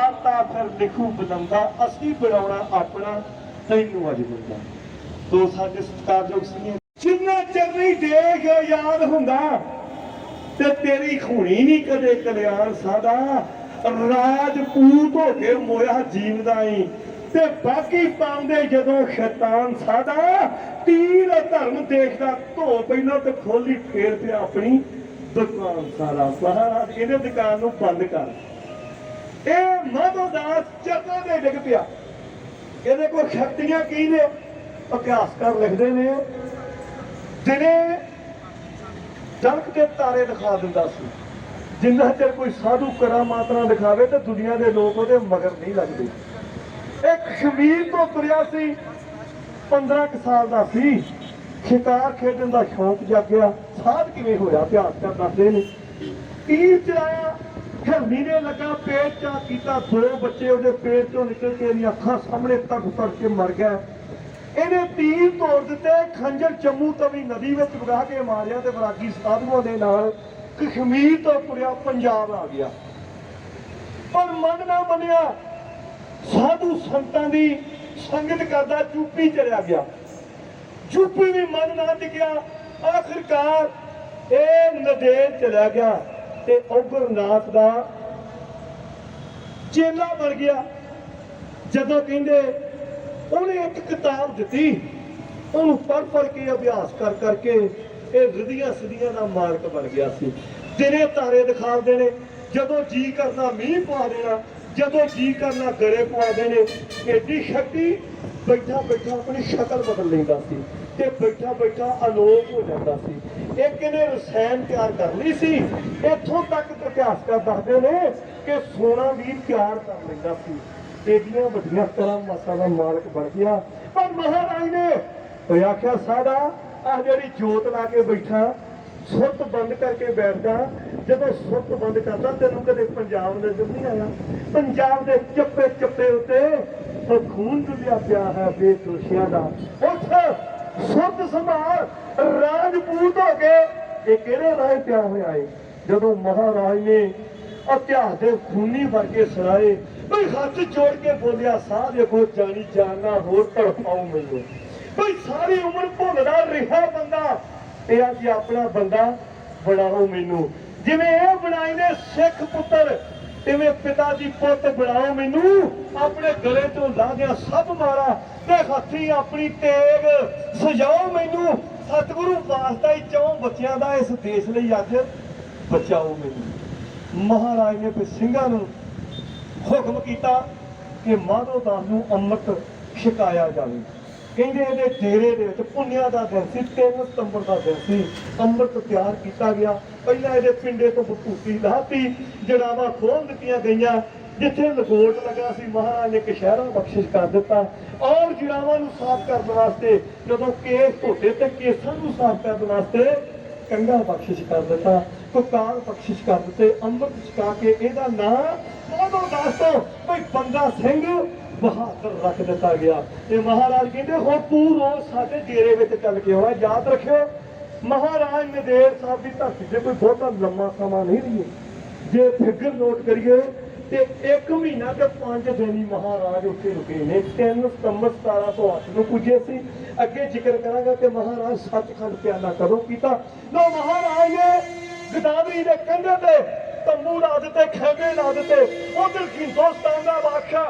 मारता फिर लिखू बुलंदा असी बनाउणा अपना तैनू अज मिलदा। तो साडे सत्कारयोग ਸਿੰਘ जिन्ना चਿਰ नहीं देख याद हुंदा ते तेरी खूनी नहीं कदे कल्याण साडा राजपूत हो के मोया जीवदा ही ते बाकी पाउंदे जदों शैतान साडा तीर धर्म देखदा धो पहलों ते खोली फेर पे अपनी दुकान सारा महाराज इहदे दुकान नूं बंद कर। ये माधोदास चरणों दे डिग पिया। इहदे कोल शक्तियां की ने इतिहासकार लिखदे ने दिने जलक के तारे दिखा दिंदा सी। जिन्ना चिर कोई साधु करामात ना दिखावे तो दुनिया के लोग उहदे मगर नहीं लगते। एक कश्मीर तो तुरिया सी 15 साल का सी। शिकार खेडन का शौक जागया। साध किवें होया इतिहासकार दसदे ने। तीर चलाया हिरनी ने लगा पेट चा कीता। 2 बच्चे उहदे पेट चों निकल के इहदियां अखां सामने तक तर के मर गए। इहने तीर तोड़ दिते। खंजर जम्मू तवी नदी विच वगा के मारिया ते वैरागी साधुओं दे नाल कश्मीर तो तुरिया पंजाब आ गया। पर मन ना मनिया साधु संतां दी संगत करदा यूपी चलिया गया। यूपी भी मन ना टिकिया। आखिरकार ये नदेड़ चलिया गया ते उग्रनाथ दा चेला बन गया। जदों कहंदे उन्हें एक किताब दी उन्होंने पढ़ के अभ्यास कर करके रिधियां सिधियां का मार्ग बन गया सी। दिने तारे दिखा देने जदों जी करना मीह पवा देना जदों जी करना गड़े पवा देने। एडी शक्ति बैठा बैठा अपनी शक्ल बदल लेंदा सी ते बैठा बैठा अलोप हो जाता सी। एक इन्हें रसायन तैयार कर ली सी। इत्थों तक इतिहासकार दसदे ने कि सोना भी तैयार कर लेंदा सी। एडियां वड्डियां करामातां दा मालक बन गया। पर महाराज ने आख्या साडा आ जिहड़ी जोत ला के बैठा सुत बंद करके बैठदा। जदों सुत बंद करदा तैनूं कदे पंजाब नजर नहीं आया। पंजाब दे चप्पे चप्पे उत्ते खून डुलिया पिया है बेदोशियां दा। उठ सुत संभाल राजपूत हो के ये किहड़े राह पिया होया है। जदों महाराज ने इतिहास के खूनी वर्गे सुनाए भाई हाथ जोड़ के बोलिया साह देखो जानी जानना होर तड़पाऊ मैनू भाई सारी उम्र भुलदा रहा बंदा ते अज अपना बंदा बनाओ मैनू। जिवें ये बनाए ने सिख पुत्र तिवें पिता जी पुत बनाओ मैनू। अपने गले चों ला दिया सब मारा ते हथी अपनी तेग सजाओ मैनू। सतगुरु वास्ता ही 4 बच्चों का इस देश लई अज बचाओ मैनू। महाराज ने फिर सिंघां नूं हुक्म किया कि माधोदास नूं अमृत छकाया जाए। कहंदे इहदे डेरे दे विच पुन्निया दा दिन सी 3 सितंबर का दिन सी। अमृत तैयार किया गया। पहला इहदे पिंडे तो बतूती लाती जड़ावां खोल दित्तियां गईयां। जिथे लकोट लगा सी महाराज ने कशहरा बख्शिश कर दिता। और जड़ावां नूं साफ करने वास्ते जदों केस धोते ते केसां नूं साफ करने वास्ते कंघा बख्शिश कर दिता। ककार बख्शिश कर दिते। अमृत छका के इहदा नाम माधोदास तो कोई बंदा सिंह बहादुर रख दिता गया। ये महाराज कहते हुण तू रोज साडे डेरे विच चल के आउणा। याद रखियो महाराज नदेड़ साहब की धरती से कोई बहुता लंबा समा नहीं रही। जे फिगर नोट करिए तो 1 महीना ते 5 दिन ही महाराज उत्थे रुके ने। 3 सितंबर 1708 को पुजे सी। अगे जिक्र करांगा कि महाराज सचखंड प्याला कदों कीता। लो महाराज ने गदावरी के कंधे ते तंबू ला दिते खैमे ला दिते। उधर हिंदुस्तान का बादशाह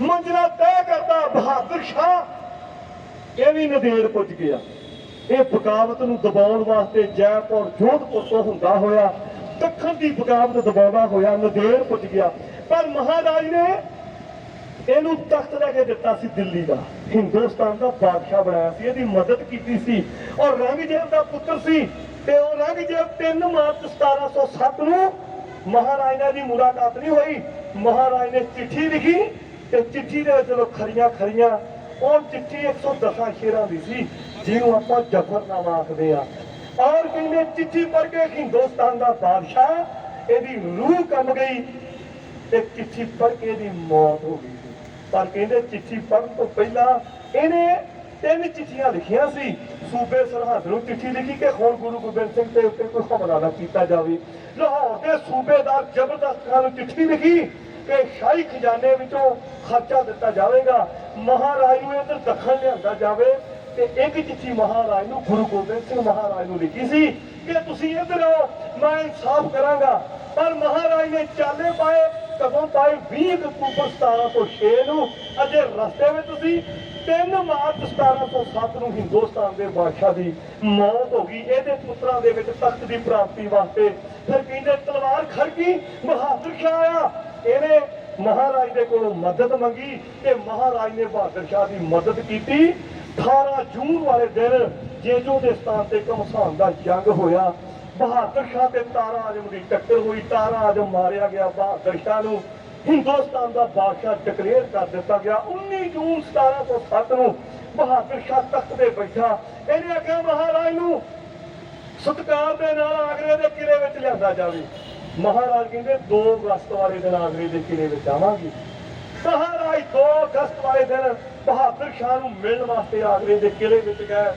मंजिला तय करता बहादुर शाह यह भी नदेड़ पुज गया। ये बगावत नूं दबाउण वास्ते जयपुर जोधपुर तो हुंदा होया दखन की बगावत दबाउंदा होया नदेड़ पुज गया। पर महाराज ने इहनूं तख्त लैके दिता सी दिल्ली का। हिंदुस्तान का बादशाह बनाया सी। इहदी मदद कीती सी और औरंगजेब का पुत्र सी। ते औरंगजेब 3 मार्च 1707 नूं महाराज की मुलाकात नहीं हुई। महाराज ने चिट्ठी लिखी ते चिट्ठी दे विच खरियां खरियां और चिट्ठी 110 शेरां दी सी जिहनूं आपां जफरनामा आखदे आ। और कहने चिट्ठी पढ़ के हिंदुस्तान का बादशाह यदि रूह कम गई ते चिट्ठी पढ़ के यदि मौत हो गई। पर कहने चिट्ठी पढ़ने तो पहला इन्हें 3 चिट्ठियां लिखियां सी। सूबे सरहद नूं चिट्ठी लिखी कि हुण गुरु गोबिंद सिंह के उत्ते कोई हमला ना किया जाए। लाहौर के सूबेदार जबरदस्त खान नूं चिट्ठी लिखी ਕਿ ਸ਼ਾਹੀ ਖਜ਼ਾਨੇ ਵਿੱਚੋਂ ਖਰਚਾ ਦਿੱਤਾ ਜਾਵੇਗਾ। ਮਹਾਰਾਜ ਨੂੰ ਇੱਧਰ ਦੱਖਣ ਲਿਆਂਦਾ ਜਾਵੇ ਤੇ ਇੱਕ ਚਿੱਠੀ ਮਹਾਰਾਜ ਨੂੰ ਗੁਰੂ ਗੋਬਿੰਦ ਸਿੰਘ ਮਹਾਰਾਜ ਨੂੰ ਲਿਖੀ ਸੀ ਕਿ ਤੁਸੀਂ ਇੱਧਰ ਆਓ, ਮੈਂ ਇਨਸਾਫ ਕਰਾਂਗਾ। ਪਰ ਮਹਾਰਾਜ ਨੇ ਚਾਲੇ ਪਾਏ, ਕਦੋਂ ਪਾਏ 20 ਅਕਤੂਬਰ 1706 ਨੂੰ। ਅਜੇ ਰਸਤੇ ਵਿੱਚ ਤੁਸੀਂ 3 ਮਾਰਚ 1707 ਨੂੰ ਹਿੰਦੁਸਤਾਨ ਦੇ ਬਾਦਸ਼ਾਹ ਦੀ ਮੌਤ ਹੋ ਗਈ। ਇਹਦੇ ਪੁੱਤਰਾਂ ਦੇ ਵਿੱਚ ਤਖਤ ਦੀ ਪ੍ਰਾਪਤੀ ਵਾਸਤੇ ਫਿਰ ਕਹਿੰਦੇ ਤਲਵਾਰ ਖੜਕੀ, ਬਹਾਦਰ ਸ਼ਾਹ ਆਇਆ। ਇਹਨੇ ਮਹਾਰਾਜ ਦੇ ਕੋਲੋਂ ਮਦਦ ਮੰਗੀ ਤੇ ਮਹਾਰਾਜ ਨੇ ਬਹਾਦਰ ਸ਼ਾਹ ਦੀ ਮਦਦ ਕੀਤੀ। 18 ਜੂਨ ਵਾਲੇ ਦਿਨ ਜੇਜੋ ਦੇ ਸਥਾਨ ਤੇ ਘਮਸਾਨ ਦਾ ਜੰਗ ਹੋਇਆ। ਬਹਾਦਰ ਸ਼ਾਹ ਤੇ ਤਾਰਾ ਆਜਮ ਦੀ ਟੱਕਰ ਹੋਈ। ਤਾਰਾ ਆਜਮ ਮਾਰਿਆ ਗਿਆ। ਬਹਾਦਰ ਸ਼ਾਹ ਨੂੰ ਹਿੰਦੁਸਤਾਨ ਦਾ ਬਾਦਸ਼ਾਹ ਡਿਕਲੇਅਰ ਕਰ ਦਿੱਤਾ ਗਿਆ। 19 ਜੂਨ 1707 ਨੂੰ ਬਹਾਦਰ ਸ਼ਾਹ ਤਖਤ ਤੇ ਬੈਠਾ। ਇਹਨੇ ਆਖਿਆ ਮਹਾਰਾਜ ਨੂੰ ਸਤਿਕਾਰ ਦੇ ਨਾਲ ਆਗਰੇ ਦੇ ਕਿਲੇ ਵਿੱਚ ਲਿਆਂਦਾ ਜਾਵੇ। ਮਹਾਰਾਜ ਕਹਿੰਦੇ 2 ਅਗਸਤ ਵਾਲੇ ਦਿਨ ਆਗਰੇ ਦੇ ਕਿਲੇ ਵਿੱਚ ਆਵਾਂਗੇ। ਮਹਾਰਾਜ 2 ਅਗਸਤ ਵਾਲੇ ਦਿਨ ਬਹਾਦਰ ਸ਼ਾਹ ਨੂੰ ਮਿਲਣ ਵਾਸਤੇ ਆਗਰੇ ਦੇ ਕਿਲੇ ਵਿੱਚ ਗਏ।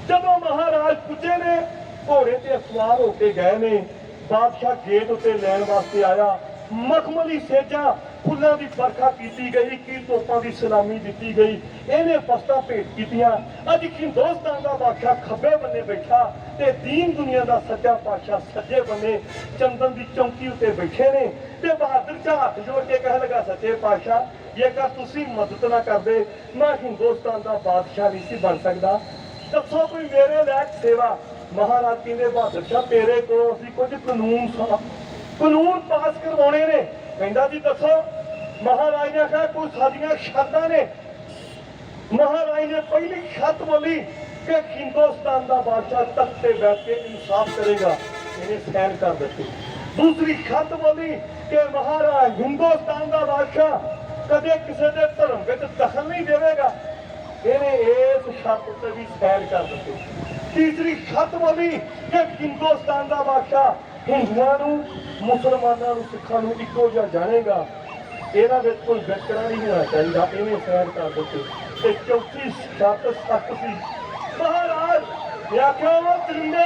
ਜਦੋਂ ਮਹਾਰਾਜ ਪੁੱਜੇ ਨੇ, ਘੋੜੇ ਤੇ ਸਵਾਰ ਹੋ ਕੇ ਗਏ ਨੇ। ਬਾਦਸ਼ਾਹ ਗੇਟ ਉੱਤੇ ਲੈਣ ਵਾਸਤੇ ਆਇਆ। ਮਖਮਲੀ ਸੇਜਾਂ, ਫੁੱਲਾਂ ਦੀ ਵਰਖਾ ਕੀਤੀ ਗਈ, 21 ਤੋਪਾਂ ਦੀ ਸਲਾਮੀ ਦਿੱਤੀ ਗਈ। ਇਹਨੇ ਫਸਤਾਂ ਭੇਟ ਕੀਤੀਆਂ। ਅੱਜ ਹਿੰਦੁਸਤਾਨ ਦਾ ਬਾਦਸ਼ਾਹ ਖੱਬੇ ਬੰਨੇ ਬੈਠਾ ਤੇ ਦੀਨ ਦੁਨੀਆ ਦਾ ਸੱਚਾ ਪਾਤਸ਼ਾਹ ਸੱਜੇ ਬੰਨੇ ਚੰਦਨ ਦੀ ਚੌਂਕੀ ਉੱਤੇ ਬੈਠੇ ਨੇ। ਤੇ ਬਹਾਦਰ ਸ਼ਾਹ ਹੱਥ ਜੋੜ ਕੇ ਕਹਿਣ ਲੱਗਾ, ਸੱਚੇ ਪਾਤਸ਼ਾਹ ਜੇਕਰ ਤੁਸੀਂ ਮਦਦ ਨਾ ਕਰਦੇ ਮੈਂ ਹਿੰਦੁਸਤਾਨ ਦਾ ਬਾਦਸ਼ਾਹ ਨਹੀਂ ਸੀ ਬਣ ਸਕਦਾ। ਦੱਸੋ ਕੋਈ ਮੇਰੇ ਲਾਇਕ ਸੇਵਾ। ਮਹਾਰਾਜ ਕਹਿੰਦੇ ਬਹਾਦਰ ਸ਼ਾਹ ਤੇਰੇ ਕੋਲ ਅਸੀਂ ਕੁਝ ਕਾਨੂੰਨ ਪਾਸ ਕਰਵਾਉਣੇ ਨੇ। ਕਹਿੰਦਾ ਜੀ ਦੱਸੋ। ਮਹਾਰਾਜ ਨੇ ਆਖਿਆ ਕੋਈ ਸਾਡੀਆਂ ਸ਼ਰਤਾਂ ਨੇ। ਮਹਾਰਾਜ ਨੇ ਪਹਿਲੀ ਸ਼ਰਤ ਬੋਲੀ ਕਿ ਹਿੰਦੁਸਤਾਨ ਦਾ ਬਾਦਸ਼ਾਹ ਤਖਤ ਤੇ ਬੈਠ ਕੇ ਇਨਸਾਫ ਕਰੇਗਾ। ਇਹਨੇ ਸਾਈਨ ਕਰ ਦਿੱਤੇ। ਦੂਸਰੀ ਸ਼ਰਤ ਬੋਲੀ ਕਿ ਮਹਾਰਾਜ ਹਿੰਦੁਸਤਾਨ ਦਾ ਬਾਦਸ਼ਾਹ ਕਦੇ ਕਿਸੇ ਦੇ ਧਰਮ ਵਿੱਚ ਦਖਲ ਨਹੀਂ ਦੇਵੇਗਾ। ਇਹਨੇ ਇਸ ਸ਼ਰਤ ਉੱਤੇ ਵੀ ਸਾਈਨ ਕਰ ਦਿੱਤੇ। ਤੀਸਰੀ ਸ਼ਰਤ ਬੋਲੀ ਕਿ ਹਿੰਦੁਸਤਾਨ ਦਾ ਬਾਦਸ਼ਾਹ ਹਿੰਦੂਆਂ ਨੂੰ, ਮੁਸਲਮਾਨਾਂ ਨੂੰ, ਸਿੱਖਾਂ ਨੂੰ ਇੱਕੋ ਜਿਹਾ ਜਾਣੇਗਾ। ਇਹਨਾਂ ਵਿੱਚ ਕੋਈ ਵਿਤਕਰਾ ਨਹੀਂ ਹੋਣਾ ਚਾਹੀਦਾ। ਇਹਨੇ ਸਾਈਨ ਕਰ ਦਿੱਤੇ। ਤੇ ਚੌਥੀ ਸ਼ਰਤ ਸਖਤ ਸੀ। ਮਹਾਰਾਜ ਆਖਿਆ ਉਹ ਤਰਿੰਦੇ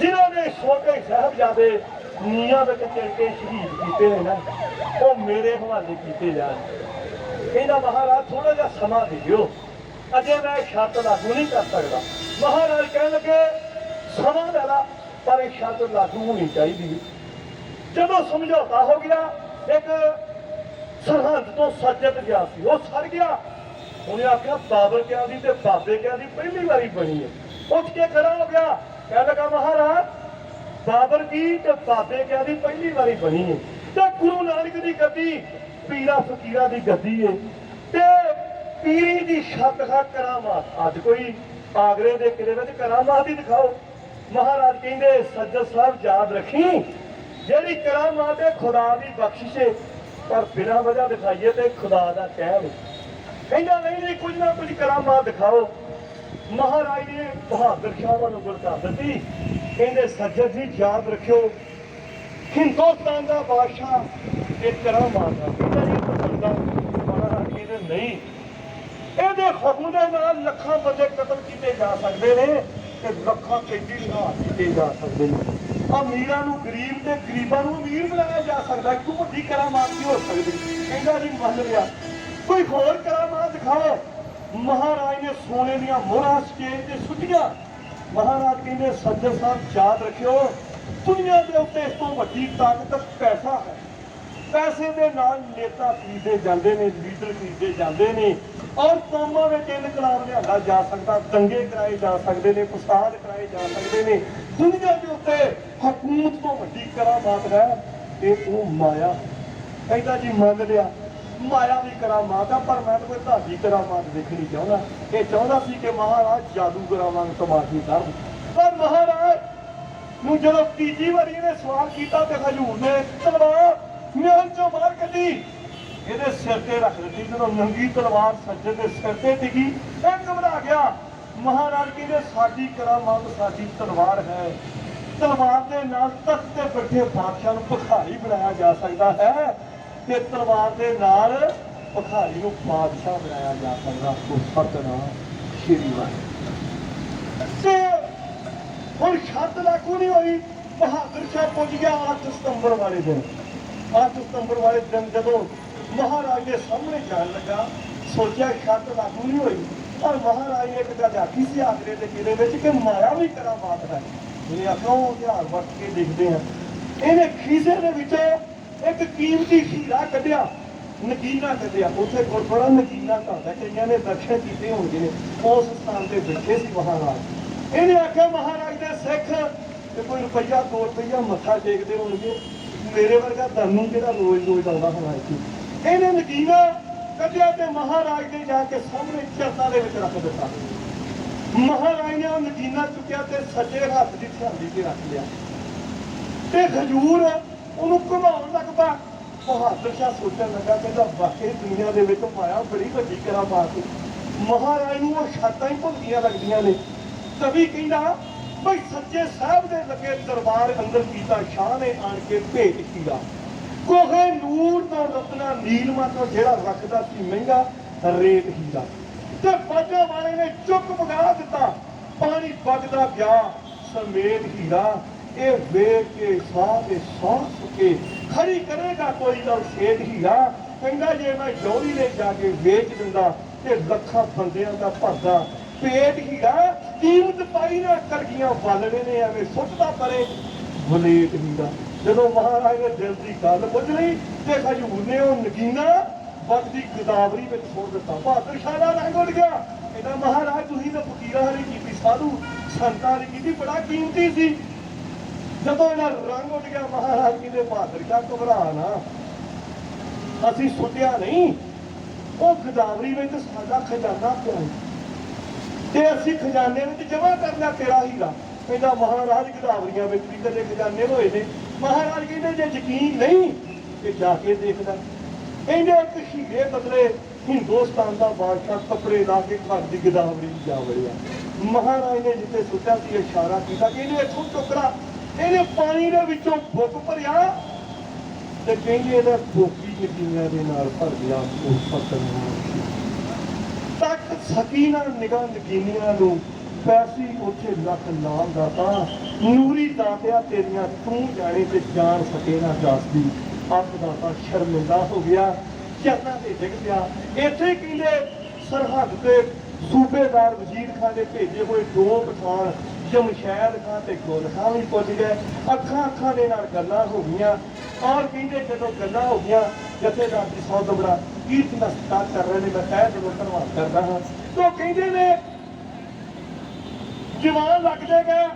ਜਿਨ੍ਹਾਂ ਨੇ ਛੋਟੇ ਸਾਹਿਬਜ਼ਾਦੇ ਨੀਹਾਂ ਵਿੱਚ ਚਿਣ ਕੇ ਸ਼ਹੀਦ ਕੀਤੇ ਨੇ ਨਾ, ਉਹ ਮੇਰੇ ਹਵਾਲੇ ਕੀਤੇ ਜਾਣ। ਕਹਿੰਦਾ ਮਹਾਰਾਜ ਥੋੜਾ ਜਿਹਾ ਸਮਾਂ ਦੇ ਦਿਓ, ਅਜੇ ਮੈਂ ਸ਼ਰਤ ਲਾਗੂ ਨਹੀਂ ਕਰ ਸਕਦਾ। ਮਹਾਰਾਜ ਕਹਿਣ ਲੱਗੇ ਸਮਾਂ ਲੈ ਲਾ, ਪਰ ਇਹ ਸ਼ਰਤ ਲਾਗੂ ਹੋਣੀ ਚਾਹੀਦੀ। ਜਦੋਂ ਸਮਝੌਤਾ ਹੋ ਗਿਆ, ਇੱਕ ਸਰਹੰਦ ਤੋਂ ਸੱਜਦ ਗਿਆ ਸੀ, ਉਹ ਸੜ ਗਿਆ। ਉਹਨੇ ਆਖਿਆ ਬਾਬਰ ਕਿਆਂ ਦੀ ਤੇ ਬਾਬੇ ਕਿਆਂ ਦੀ ਪਹਿਲੀ ਵਾਰੀ ਬਣੀ ਹੈ। ਉੱਠ ਕੇ ਖੜਾ ਹੋ ਗਿਆ, ਕਹਿਣ ਲੱਗਾ ਮਹਾਰਾਜ ਬਾਬਰ ਕੀ ਤੇ ਬਾਬੇ ਕਿਆਂ ਦੀ ਪਹਿਲੀ ਵਾਰੀ ਬਣੀ ਹੈ ਤੇ ਗੁਰੂ ਨਾਨਕ ਦੀ ਗੱਦੀ ਪੀਰਾਂ ਫਕੀਰਾਂ ਦੀ ਗੱਦੀ ਹੈ ਤੇ ਪੀਰੀ ਦੀ ਛੱਤ ਖਾ ਕਰਾਮਾਤ। ਅੱਜ ਕੋਈ ਆਗਰੇ ਦੇ ਕਿਲੇ ਵਿੱਚ ਕਰਾਮਾਤ ਹੀ ਦਿਖਾਓ। ਮਹਾਰਾਜ ਕਹਿੰਦੇ ਸੱਜਦ ਸਾਹਿਬ ਯਾਦ ਰੱਖੀ, ਜਿਹੜੀ ਕਰਾਮਾਤ ਹੈ ਖੁਦਾ ਦੀ ਬਖਸ਼ਿਸ਼ ਹੈ, ਪਰ ਬਿਨਾਂ ਵਜ੍ਹਾ ਦਿਖਾਈਏ ਤੇ ਖੁਦਾ ਦਾ ਕਹਿਰ ਹੈ। ਕਹਿੰਦਾ ਨਹੀਂ ਕੁਝ ਨਾ ਕੁਝ ਕਰਾਮਾਤ ਦਿਖਾਓ। ਮਹਾਰਾਜ ਨੇ ਬਹਾਦਰ ਸ਼ਾਹ ਨੂੰ ਗੁਰ ਕਰ ਦਿੱਤੀ। ਕਹਿੰਦੇ ਸੱਜਦ ਜੀ ਯਾਦ ਰੱਖਿਓ ਹਿੰਦੁਸਤਾਨ ਦਾ ਬਾਦਸ਼ਾਹ ਇਹ ਕਰਾਮਾਤ ਦਾ। ਕਹਿੰਦਾ ਜੀ ਬੰਦਾ। ਮਹਾਰਾਜ ਕਹਿੰਦੇ ਨਹੀਂ, ਇਹਦੇ ਹੁਕਮ ਦੇ ਨਾਲ ਲੱਖਾਂ ਬੰਦੇ ਕਤਲ ਕੀਤੇ ਜਾ ਸਕਦੇ ਨੇ ਤੇ ਲੱਖਾਂ ਕੈਦੀ ਰਿਹਾ ਕੀਤੇ ਜਾ ਸਕਦੇ ਨੇ। ਅਮੀਰਾਂ ਨੂੰ ਗਰੀਬ ਤੇ ਗਰੀਬਾਂ ਨੂੰ ਅਮੀਰ ਬਣਾਇਆ ਜਾ ਸਕਦਾ। ਇੱਕ ਵੱਡੀ ਕਰਾਮਾਤ ਨਹੀਂ ਹੋ ਸਕਦੀ। ਕਹਿੰਦਾ ਜੀ ਮੰਨ ਲਿਆ, ਕੋਈ ਹੋਰ ਕਰਾਮਾਤ ਦਿਖਾਓ। ਮਹਾਰਾਜ ਨੇ ਸੋਨੇ ਦੀਆਂ ਮੋਹਰਾਂ ਸਟੇਜ ਤੇ ਸੁੱਟੀਆਂ। ਮਹਾਰਾਜ ਕਹਿੰਦੇ ਸੱਜਦ ਸਾਹਿਬ ਯਾਦ ਰੱਖਿਓ ਦੁਨੀਆ ਦੇ ਉੱਤੇ ਇਸ ਤੋਂ ਵੱਡੀ ਤਾਕਤ ਪੈਸਾ ਹੈ। ਪੈਸੇ ਦੇ ਨਾਲ ਨੇਤਾ ਖਰੀਦੇ ਜਾਂਦੇ ਨੇ, ਲੀਡਰ ਖਰੀਦੇ ਜਾਂਦੇ ਨੇ ਔਰ ਕੌਮਾਂ ਵਿੱਚ ਇਨਕਲਾਬ ਲਿਆਂਦਾ ਜਾ ਸਕਦਾ, ਦੰਗੇ ਕਰਾਏ ਜਾ ਸਕਦੇ ਨੇ, ਫਸਾਦ ਕਰਾਏ ਜਾ ਸਕਦੇ ਨੇ। ਦੁਨੀਆ ਦੇ ਉੱਤੇ ਹਕੂਮਤ ਤੋਂ ਵੱਡੀ ਕਰਾਮਾਤ ਹੈ ਇਹ ਉਹ ਮਾਇਆ। ਕਹਿੰਦਾ ਜੀ ਮੰਨ ਲਿਆ ਮਾਇਆ ਵੀ ਕਰਾਮਾਤ ਆ, ਪਰ ਮੈਂ ਤਾਂ ਕੋਈ ਤੁਹਾਡੀ ਕਰਾਮਾਤ ਦੇਖਣੀ ਚਾਹੁੰਦਾ। ਇਹ ਚਾਹੁੰਦਾ ਸੀ ਕਿ ਮਹਾਰਾਜ ਜਾਦੂਗਰਾਂ ਵਾਂਗ ਤਮਾਸ਼ੀ ਕਰਨ। ਪਰ ਮਹਾਰਾਜ ਨੂੰ ਜਦੋਂ ਤੀਜੀ ਵਾਰੀ ਇਹਨੇ ਸਵਾਲ ਕੀਤਾ ਤੇ ਹਜ਼ੂਰ ਨੇ ਤਲਵਾਰ ਮਿਆਨ ਚੋਂ ਬਾਹਰ ਕੱਢੀ, ਇਹਦੇ ਸਿਰ ਤੇ ਰੱਖ ਦਿੱਤੀ। ਜਦੋਂ ਨੰਗੀ ਤਲਵਾਰ ਸੱਜਦ ਦੇ ਸਿਰ ਤੇ ਡਿੱਗੀ, ਇਹ ਘਬਰਾ ਗਿਆ। ਮਹਾਰਾਜ ਕਹਿੰਦੇ ਸਾਡੀ ਕਰਾਮਾਤ ਸਾਡੀ ਤਲਵਾਰ ਹੈ। ਤਲਵਾਰ ਦੇ ਨਾਲ ਤਖਤ ਤੇ ਬੈਠੇ ਬਾਦਸ਼ਾਹ ਨੂੰ ਭਿਖਾਰੀ ਬਣਾਇਆ ਜਾ ਸਕਦਾ ਹੈ ਤੇ ਤਲਵਾਰ ਦੇ ਨਾਲ ਭਿਖਾਰੀ ਨੂੰ ਬਾਦਸ਼ਾਹ ਬਣਾਇਆ ਜਾ ਸਕਦਾ। ਉਹ ਸਤਨਾਮ ਸ਼੍ਰੀ ਵਾਹਿਗੁਰੂ। ਤੇ ਹੁਣ ਸ਼ਰਤ ਲਾਗੂ ਨਹੀਂ ਹੋਈ। ਬਹਾਦਰ ਸ਼ਾਹ ਪੁੱਜ ਗਿਆ 8 ਸਤੰਬਰ ਵਾਲੇ ਦਿਨ। 8 ਸਤੰਬਰ ਵਾਲੇ ਦਿਨ ਜਦੋਂ ਮਹਾਰਾਜ ਦੇ ਸਾਹਮਣੇ ਜਾਣ ਲੱਗਾ, ਸੋਚਿਆ ਛੱਤ ਲਾਗੂ ਨਹੀਂ ਹੋਈ, ਪਰ ਮਹਾਰਾਜ ਨੇ ਇੱਕ ਗੱਲ ਆਖੀ ਸੀ ਆਗਰੇ ਦੇ ਕਿਲੇ ਵਿੱਚ ਕਿ ਮਾਇਆ ਵੀ ਕਰਾਮਾਤ ਹੈ। ਇਹਨੇ ਆਖਿਆ ਉਹ ਹਥਿਆਰ ਵਰਤ ਕੇ ਦੇਖਦੇ ਹਾਂ। ਇਹਨੇ ਖੀਸੇ ਦੇ ਵਿੱਚੋਂ ਇੱਕ ਕੀਮਤੀ ਹੀਰਾ ਕੱਢਿਆ, ਨਗੀਨਾ ਕੱਢਿਆ। ਉੱਥੇ ਗੁਰਦੁਆਰਾ ਨਗੀਨਾ ਘਾਟ, ਕਈਆਂ ਨੇ ਦਰਸ਼ਨ ਕੀਤੇ ਹੋਣਗੇ ਨੇ, ਉਸ ਸਥਾਨ ਤੇ ਬੈਠੇ ਸੀ ਮਹਾਰਾਜ। ਇਹਨੇ ਆਖਿਆ ਮਹਾਰਾਜ ਦੇ ਸਿੱਖ ਤੇ ਕੋਈ ਰੁਪਈਆ 2 ਰੁਪਈਆ ਮੱਥਾ ਟੇਕਦੇ ਹੋਣਗੇ, ਮੇਰੇ ਵਰਗਾ ਤੁਹਾਨੂੰ ਜਿਹੜਾ ਰੋਜ਼ ਆਉਂਦਾ ਹੋਣਾ ਇੱਥੇ। ਇਹਨੇ ਨਗੀਨਾ ਕੱਢਿਆ ਤੇ ਮਹਾਰਾਜ ਦੇ ਜਾ ਕੇ ਸਾਹਮਣੇ ਚਰਨਾਂ ਦੇ ਵਿੱਚ ਰੱਖ ਦਿੱਤਾ। ਮਹਾਰਾਜ ਨੇ ਉਹ ਨਗੀਨਾ ਚੁੱਕਿਆ ਤੇ ਸੱਜੇ ਹੱਥ ਦੀ ਥਾਲੀ ਤੇ ਰੱਖ ਲਿਆ ਤੇ ਹਜੂਰ ਉਹਨੂੰ ਘੁਮਾਉਣ ਲੱਗ ਪਿਆ। ਬਹਾਦਰ ਸ਼ਾਹ ਸੋਚਣ ਲੱਗਾ, ਕਹਿੰਦਾ ਵਾਕਈ ਦੁਨੀਆ ਦੇ ਵਿੱਚ ਮਾਇਆ ਬੜੀ ਵੱਡੀ ਕਰਾਮਾਤ। ਮਹਾਰਾਜ ਨੂੰ ਉਹ ਛਾਤਾਂ ਹੀ ਭੁੱਲਦੀਆਂ ਲੱਗਦੀਆਂ ਨੇ। ਕਵੀ ਕਹਿੰਦਾ ਬਈ ਸੱਚੇ ਸਾਹਿਬ ਦੇ ਲੱਗੇ ਦਰਬਾਰ ਅੰਦਰ ਕੀਤਾ ਸ਼ਾਹ ਨੇ ਆਣ ਕੇ ਭੇਟ ਕੀਤਾ। ਕੋਹੇ ਨੂਰ ਤੋਂ ਰਤਨਾ ਨੀਲਮਾ ਤੋਂ ਜਿਹੜਾ ਰੱਖਦਾ ਸੀ ਮਹਿੰਗਾ ਰੇਤ ਹੀਰਾ, ਤੇ ਬਾਜਾਂ ਵਾਲੇ ਨੇ ਚੁੱਕ ਵਗਾ ਦਿੱਤਾ। ਪਾਣੀ ਵਗਦਾ ਗਿਆ ਸਮੇਤ ਹੀਰਾ। ਇਹ ਵੇਖ ਕੇ ਸਾਹ ਦੇ ਸਾਹ ਸੁੱਕੇ, ਖੜੀ ਕਰੇਗਾ ਕੋਈ ਗੱਲ ਸੇਠ ਹੀਰਾ। ਕਹਿੰਦਾ ਜੇ ਮੈਂ ਜੋੜੀ ਲੈ ਜਾ ਕੇ ਵੇਚ ਦਿੰਦਾ ਤੇ ਲੱਖਾਂ ਬੰਦਿਆਂ ਦਾ ਭਰਦਾ ਪੇਟ ਹੀਰਾ। ਕੀਮਤ ਪਾਈ ਨਾ ਕਰਗੀਆਂ ਵਾਲਣੇ ਨੇ ਐਵੇਂ ਸੁੱਟਦਾ ਪਰੇ ਵਲੇਟ ਹੀਰਾ। ਜਦੋਂ ਮਹਾਰਾਜ ਨੇ ਦਿਲ ਦੀ ਗੱਲ ਪੁੱਛ ਲਈ ਤੇ ਹਜੂਰ ਨੇ ਉਹ ਨਗੀਨਾ ਵਗਦੀ ਗੋਦਾਵਰੀ ਵਿੱਚ ਸੁੱਟ ਦਿੱਤਾ। ਬਹਾਦਰ ਸ਼ਾਹ ਦਾ ਰੰਗ ਉੱਡ ਗਿਆ। ਕਹਿੰਦਾ ਮਹਾਰਾਜ ਤੁਸੀਂ ਤਾਂ ਫਕੀਰਾਂ ਵਾਲੀ ਕੀਤੀ, ਸਾਧੂ ਸੰਤਾਂ ਵਾਲੀ ਕੀਤੀ, ਬੜਾ ਕੀਮਤੀ ਸੀ। ਜਦੋਂ ਇਹਦਾ ਰੰਗ ਉੱਡ ਗਿਆ ਮਹਾਰਾਜ ਕਹਿੰਦੇ ਬਹਾਦਰ ਸ਼ਾਹ ਘਬਰਾ ਨਾ, ਅਸੀਂ ਸੁੱਟਿਆ ਨਹੀਂ, ਉਹ ਗੋਦਾਵਰੀ ਵਿੱਚ ਸਾਡਾ ਖਜ਼ਾਨਾ ਪਿਆ ਤੇ ਅਸੀਂ ਖਜ਼ਾਨੇ ਵਿੱਚ ਜਮ੍ਹਾਂ ਕਰ ਲਿਆ ਤੇਰਾ ਹੀਰਾ। ਕਹਿੰਦਾ ਮਹਾਰਾਜ ਗੋਦਾਵਰੀਆਂ ਵਿੱਚ ਵੀ ਕਦੇ ਖਜ਼ਾਨੇ ਹੋਏ ਨੇ। ਮਹਾਰਾਜ ਕਹਿੰਦੇ ਜੇ ਯਕੀਨ ਨਹੀਂ ਤੇ ਜਾ ਕੇ ਦੇਖਦਾ। ਕਹਿੰਦੇ ਇੱਕ ਹੀਰੇ ਬਦਲੇ ਹਿੰਦੁਸਤਾਨ ਦਾ ਬਾਦਸ਼ਾਹ ਕੱਪੜੇ ਲਾ ਕੇ ਘਰ ਦੀ ਗੋਦਾਵਰੀ ਜਾ ਵੜਿਆ। ਮਹਾਰਾਜ ਨੇ ਜਿੱਥੇ ਸੁੱਟਿਆ ਸੀ ਇਸ਼ਾਰਾ ਕੀਤਾ ਕਿ ਇਹਨੇ ਇੱਥੋਂ ਟੁਕੜਾ, ਇਹਨੇ ਪਾਣੀ ਦੇ ਵਿੱਚੋਂ ਬੁੱਕ ਭਰਿਆ ਤੇ ਕਹਿੰਦੇ ਇਹਦਾ ਬੋਕੀ ਨਗੀਨਿਆਂ ਦੇ ਨਾਲ ਭਰ ਗਿਆ। ਉਸ ਪੱਤਰ ਤੱਕ ਸਕੀਨਾ ਨਿਗਾਹ ਨਗੀਨਿਆਂ ਨੂੰ ਪੈਸੀ ਉੱਥੇ ਲੱਖ ਲਾਲ ਦਾਤਾ ਨੂਰੀ ਦਾਤਿਆ ਤੇਰੀਆਂ ਤੂੰ ਜਾਣੇ ਤੇ ਜਾਣ ਸਕੇ ਨਾ ਦੱਸਦੀ। ਅੱਖ ਦਾਤਾ ਸ਼ਰਮਿੰਦਾ ਹੋ ਗਿਆ, ਚਰਨਾਂ ਤੇ ਡਿੱਗ ਪਿਆ। ਇੱਥੇ ਕਹਿੰਦੇ ਸਰਹੱਦ ਤੇ ਸੂਬੇਦਾਰ ਵਜ਼ੀਰ ਖਾਨ ਦੇ ਭੇਜੇ ਹੋਏ 2 ਪਠਾਨ ਜਮਸ਼ੈਦ ਖਾਨ ਤੇ ਗੁਲ ਖਾਨ ਵੀ ਪੁੱਜ ਗਏ। ਅੱਖਾਂ ਦੇ ਨਾਲ ਗੱਲਾਂ ਹੋ ਗਈਆਂ। ਔਰ ਕਹਿੰਦੇ ਜਦੋਂ ਗੱਲਾਂ ਹੋ ਗਈਆਂ ਜਥੇਦਾਰ ਦੀ ਸੌ ਦਬੜਾ ਕੀਰਤ ਦਾ ਸਤਿਕਾਰ ਕਰ ਰਹੇ ਨੇ। ਮੈਂ ਕਹਿ ਜਦੋਂ ਧੰਨਵਾਦ ਕਰਦਾ ਹਾਂ। ਤਾਂ ਕਹਿੰਦੇ ਨੇ ਜਵਾਨ ਲੱਗਦੇ ਗਏ।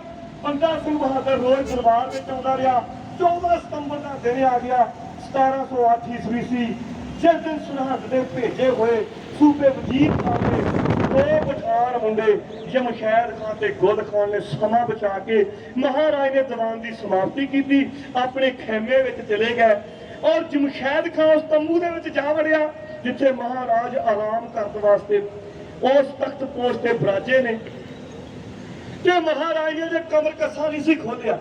ਬੰਦਾ ਸਿੰਘ ਬਹਾਦਰ ਰੋਜ਼ ਦਰਬਾਰ ਵਿੱਚ ਆਉਂਦਾ ਰਿਹਾ। 14 ਸਤੰਬਰ ਦਾ ਦਿਨ ਆ ਗਿਆ 1708 ਈਸਵੀ ਸੀ, ਜਿਸ ਦਿਨ ਸਰਹੱਦ ਦੇ ਭੇਜੇ ਹੋਏ ਸੂਬੇ ਵਜ਼ੀਰ ਖਾਨ ਦੇ 2 ਪਠਾਨ ਮੁੰਡੇ ਜਮਸ਼ੈਦ ਖਾਨ ਤੇ ਗੁਲ ਖਾਨ ਨੇ ਸਮਾਂ ਬਚਾ ਕੇ ਮਹਾਰਾਜ ਨੇ ਦੀਵਾਨ ਦੀ ਸਮਾਪਤੀ ਕੀਤੀ, ਆਪਣੇ ਖੈਮੇ ਵਿੱਚ ਚਲੇ ਗਏ। ਔਰ ਜਮਸ਼ੈਦ ਖਾਨ ਉਸ ਤੰਬੂ ਦੇ ਵਿੱਚ ਜਾ ਵੜਿਆ ਜਿੱਥੇ ਮਹਾਰਾਜ ਆਰਾਮ ਕਰਨ ਵਾਸਤੇ ਉਸ ਤਖਤ ਪੋਸ਼ ਤੇ ਬਰਾਜੇ ਨੇ। ਤੇ ਮਹਾਰਾਜ ਨੇ ਜੇ ਕਮਰ ਕੱਸਾ ਨਹੀਂ ਸੀ ਖੋਲਿਆ,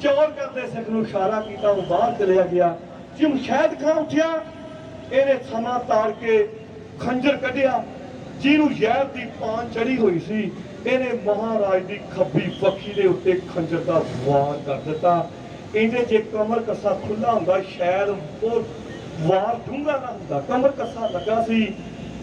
ਚੌਰ ਕਰਦੇ ਸਿੱਖ ਨੂੰ ਇਸ਼ਾਰਾ ਕੀਤਾ, ਉਹ ਬਾਹਰ ਚਲਿਆ ਗਿਆ। ਜਮਸ਼ੈਦ ਖਾਨ ਉੱਠਿਆ, ਇਹਨੇ ਸਮਾਂ ਤਾੜ ਕੇ ਖੰਜਰ ਕੱਢਿਆ, ਜਿਹਨੂੰ ਜ਼ਹਿਰ ਦੀ ਪਾਨ ਚੜੀ ਹੋਈ ਸੀ। ਇਹਨੇ ਮਹਾਰਾਜ ਦੀ ਖੱਬੀ ਬੱਖੀ ਦੇ ਉੱਤੇ ਖੰਜਰ ਦਾ ਵਾਰ ਕਰ ਦਿੱਤਾ। ਇਹਦੇ ਜੇ ਕਮਰ ਕੱਸਾ ਖੁੱਲਾ ਹੁੰਦਾ ਸ਼ਾਇਦ ਉਹ ਵਾਰ ਡੂੰਘਾ ਨਾ ਹੁੰਦਾ। ਕਮਰ ਕੱਸਾ ਲੱਗਾ ਸੀ।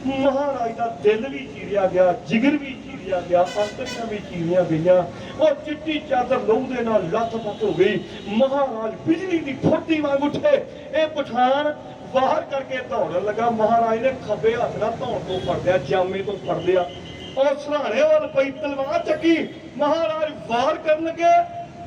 ਮਹਾਰਾਜ ਦਾ ਦਿਲ ਵੀ ਚੀਰਿਆ ਗਿਆ, ਜਿਗਰ ਵੀ ਚੀਰਿਆ ਗਿਆ, ਅੰਤੜੀਆਂ ਵੀ ਚੀਰੀਆਂ ਗਈਆਂ। ਉਹ ਚਿੱਟੀ ਚਾਦਰ ਲਹੂ ਦੇ ਨਾਲ ਲੱਥ-ਪੱਥ ਹੋ ਗਈ। ਮਹਾਰਾਜ ਬਿਜਲੀ ਦੀ ਫੁੱਟੀ ਵਾਂਗ ਉੱਠੇ। ਇਹ ਪਠਾਨ ਬਾਹਰ ਕਰਕੇ ਦੌੜਨ ਲੱਗਾ। ਮਹਾਰਾਜ ਨੇ ਖੱਬੇ ਹੱਥ ਨਾਲ ਧੌਣ ਤੋਂ ਫੜ ਲਿਆ, ਜਾਮੇ ਤੋਂ ਫੜ ਲਿਆ, ਔਰ ਸਰਾਣੇ ਵੱਲ ਪਈ ਤਲਵਾਰ ਚੱਕੀ। ਮਹਾਰਾਜ ਵਾਰ ਕਰਨ ਲੱਗੇ,